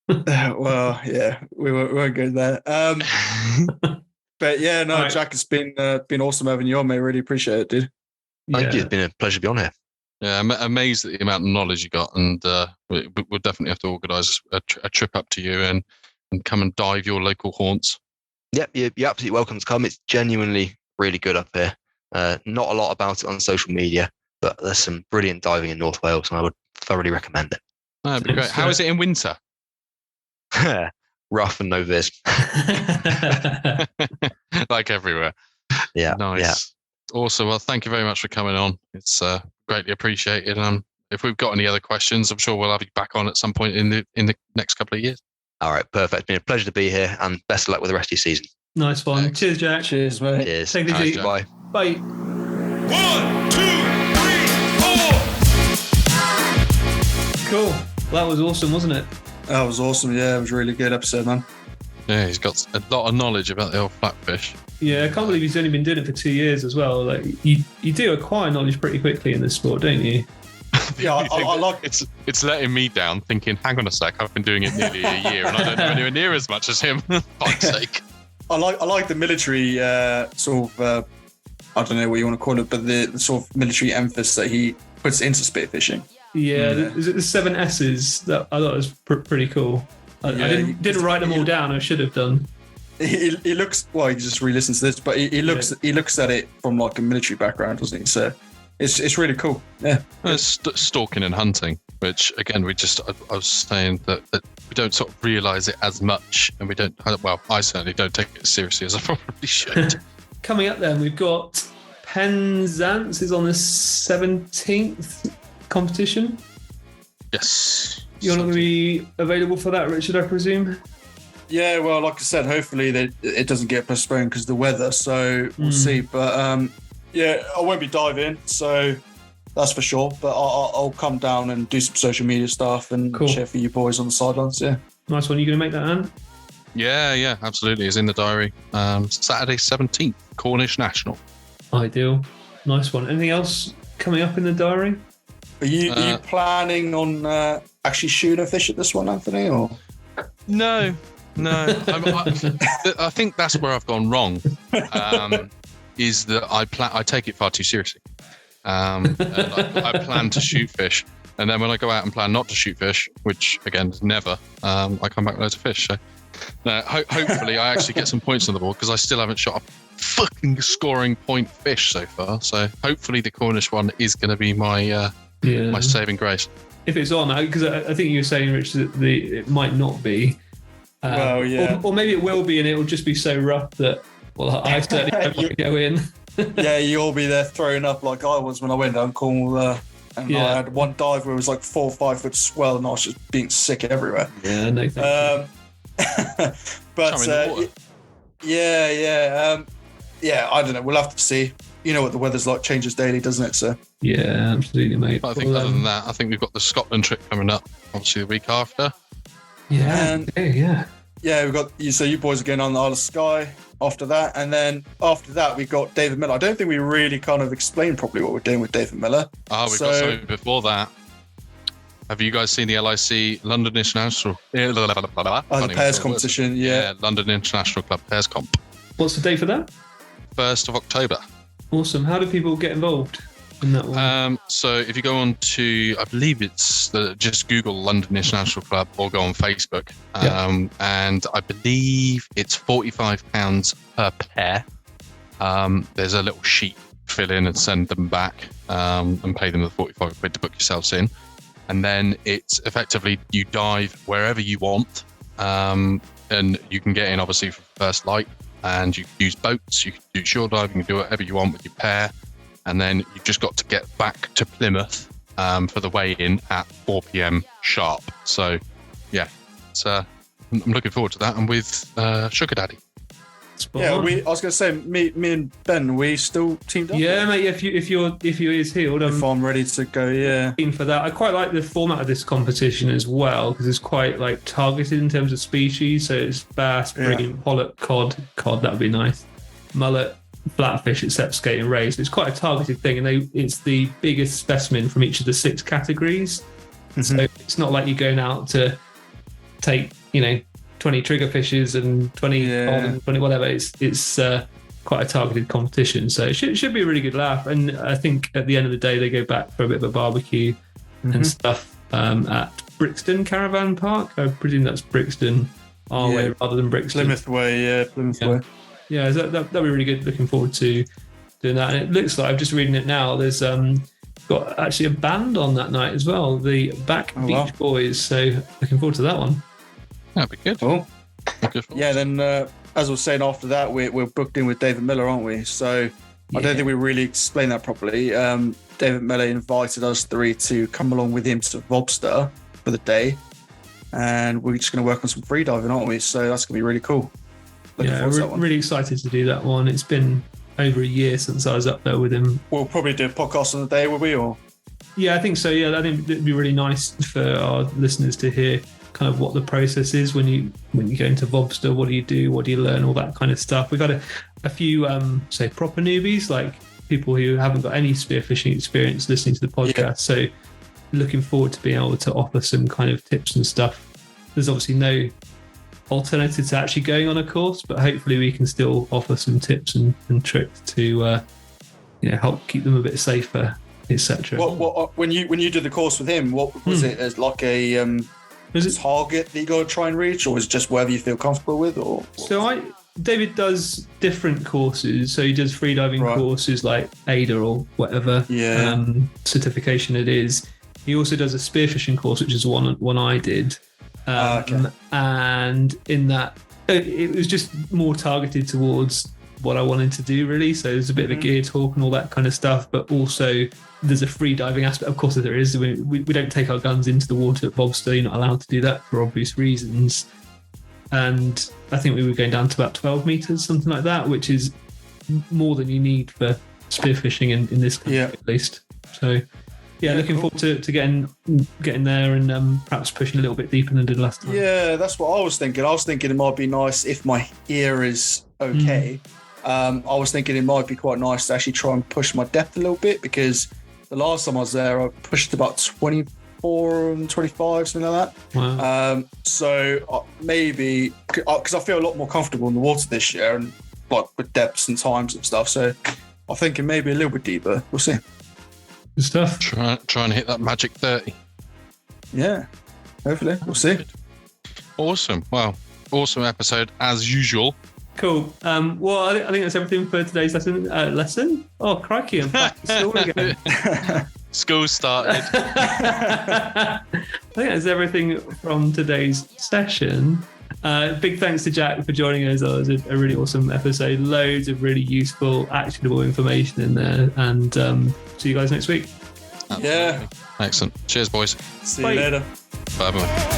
Well, yeah, we won't go there. But yeah, no, right. Jack, it's been awesome having you on, mate. Really appreciate it, dude. Thank you. It's been a pleasure to be on here. Yeah, I'm amazed at the amount of knowledge you got, and we'll definitely have to organise a trip up to you and come and dive your local haunts. Yep, you're absolutely welcome to come. It's genuinely really good up here. Not a lot about it on social media, but there's some brilliant diving in North Wales, and I would thoroughly recommend it. That'd be great. How is it in winter? Rough and no viz. Like everywhere. Yeah. Nice. Yeah. Awesome. Well, thank you very much for coming on. It's greatly appreciated. If we've got any other questions, I'm sure we'll have you back on at some point in the next couple of years. All right, perfect. It's been a pleasure to be here, and best of luck with the rest of your season. Nice one. Thanks. Cheers, Jack. Cheers, mate. Cheers. Take it easy. Bye. Bye. 1, 2, 3, 4. Cool. That was awesome, wasn't it? That was awesome. Yeah, it was a really good episode, man. Yeah, he's got a lot of knowledge about the old flatfish. Yeah, I can't believe he's only been doing it for 2 years as well. Like you do acquire knowledge pretty quickly in this sport, don't you? Yeah, I like it's letting me down. Thinking, hang on a sec, I've been doing it nearly a year, and I don't know anywhere near as much as him. For fuck's sake. I like the military sort of I don't know what you want to call it, but the sort of military emphasis that he puts into spearfishing. Yeah, is it the 7 S's that I thought was pretty cool. I didn't write them all down. I should have done. He looks well. He just re-listens to this, but he looks at it from like a military background, doesn't he? So it's really cool. Yeah, stalking and hunting, which again I was saying that we don't sort of realise it as much, and we don't. Well, I certainly don't take it as seriously as I probably should. Coming up, then we've got Penzance is on the 17th competition. Yes. You're not going to be available for that, Richard, I presume? Yeah, well, like I said, hopefully it doesn't get postponed because of the weather, so we'll see. But yeah, I won't be diving, so that's for sure. But I'll come down and do some social media stuff and cheer for you boys on the sidelines, yeah. Nice one. You going to make that, Anne? Yeah, absolutely. It's in the diary. Saturday 17th, Cornish National. Ideal. Nice one. Anything else coming up in the diary? Are you planning on actually shooting a fish at this one, Anthony? Or no. I think that's where I've gone wrong. Is that I take it far too seriously. I plan to shoot fish, and then when I go out and plan not to shoot fish, which again is never, I come back with loads of fish. So hopefully I actually get some points on the board because I still haven't shot a fucking scoring point fish so far. So hopefully the Cornish one is going to be my saving grace. If it's on, because I think you were saying, Rich, that it might not be. Well, yeah. Or maybe it will be, and it will just be so rough that, well, I certainly don't want to go in. Yeah, you'll be there throwing up like I was when I went down Cornwall And I had one dive where it was like 4 or 5 foot swell, and I was just being sick everywhere. Yeah, no thank you. But yeah, I don't know. We'll have to see. You know what the weather's like, changes daily, doesn't it? So yeah, absolutely, mate. But I think other than that, I think we've got the Scotland trip coming up, obviously the week after. Yeah, we've got you. So you boys are going on the Isle of Skye after that, and then after that we got David Miller. I don't think we really kind of explained properly what we're doing with David Miller. We've got something before that. Have you guys seen the LIC London International? The pairs competition, yeah. London International Club pairs comp. What's the date for that? 1st of October. Awesome. How do people get involved in that one? So if you go on to, I believe it's just Google London International Club or go on Facebook. And I believe it's £45 per pair. There's a little sheet, fill in and send them back and pay them the 45 quid to book yourselves in. And then it's effectively you dive wherever you want, and you can get in obviously for first light, and you can use boats, you can do shore diving, you can do whatever you want with your pair, and then you've just got to get back to Plymouth for the weigh-in at 4 p.m. sharp. So yeah, I'm looking forward to that. I'm with Sugar Daddy. I was going to say, me and Ben, we still teamed up. Yeah, mate. If you is healed, if I'm ready to go, in for that. I quite like the format of this competition as well because it's quite like targeted in terms of species. So it's bass, bream, pollock, cod. That would be nice. Mullet, flatfish, except skate and rays. It's quite a targeted thing, and it's the biggest specimen from each of the 6 categories. Mm-hmm. So it's not like you're going out to take 20 trigger fishes and 20 and 20 whatever. It's quite a targeted competition, so it should be a really good laugh. And I think at the end of the day they go back for a bit of a barbecue and stuff at Brixton Caravan Park. I presume that's Brixton way rather than Brixton. Plymouth Way, Plymouth Way. Yeah, that'd be really good. Looking forward to doing that. And it looks like, I'm just reading it now, there's got actually a band on that night as well, the Beach Boys. So looking forward to that one. That'd be good. Cool. Yeah, then as I was saying, after that, we're booked in with David Miller, aren't we? So I don't think we really explained that properly. David Miller invited us 3 to come along with him to Vobster for the day. And we're just going to work on some freediving, aren't we? So that's going to be really cool. We're really excited to do that one. It's been over a year since I was up there with him. We'll probably do a podcast on the day, will we? Or yeah, I think so. Yeah, I think it'd be really nice for our listeners to hear kind of what the process is when you go into Vobster. What do you do? What do you learn? All that kind of stuff. We've got a few say proper newbies, like people who haven't got any spearfishing experience listening to the podcast. Yeah. So looking forward to being able to offer some kind of tips and stuff. There's obviously no alternative to actually going on a course, but hopefully we can still offer some tips and tricks to help keep them a bit safer, etc. What when you did the course with him, what was it as like a target that you got to try and reach, or is it just wherever you feel comfortable with? Or David does different courses, so he does freediving courses like ADA or whatever certification it is. He also does a spearfishing course, which is one I did. And in that, it was just more targeted towards what I wanted to do, really. So there's a bit of a gear talk and all that kind of stuff, but also there's a free diving aspect. Of course, there is. We don't take our guns into the water at Vobster. You're not allowed to do that for obvious reasons. And I think we were going down to about 12 meters, something like that, which is more than you need for spearfishing in this country, at least. So looking forward to getting there and perhaps pushing a little bit deeper than I did last time. Yeah, that's what I was thinking. I was thinking it might be nice if my ear is okay. I was thinking it might be quite nice to actually try and push my depth a little bit, because the last time I was there, I pushed about 24 and 25, something like that. Wow. So maybe, because I feel a lot more comfortable in the water this year, and like with depths and times and stuff. So I'm thinking maybe a little bit deeper. We'll see. Good stuff. Try and hit that magic 30. Yeah, hopefully. We'll see. Awesome. Well, awesome episode as usual. Cool. Well, I think that's everything for today's lesson. Oh, crikey, I'm back to school again. School started. I think that's everything from today's session. Big thanks to Jack for joining us. It was a really awesome episode. Loads of really useful, actionable information in there. And see you guys next week. Absolutely. Yeah. Excellent. Cheers, boys. See you later. Bye-bye.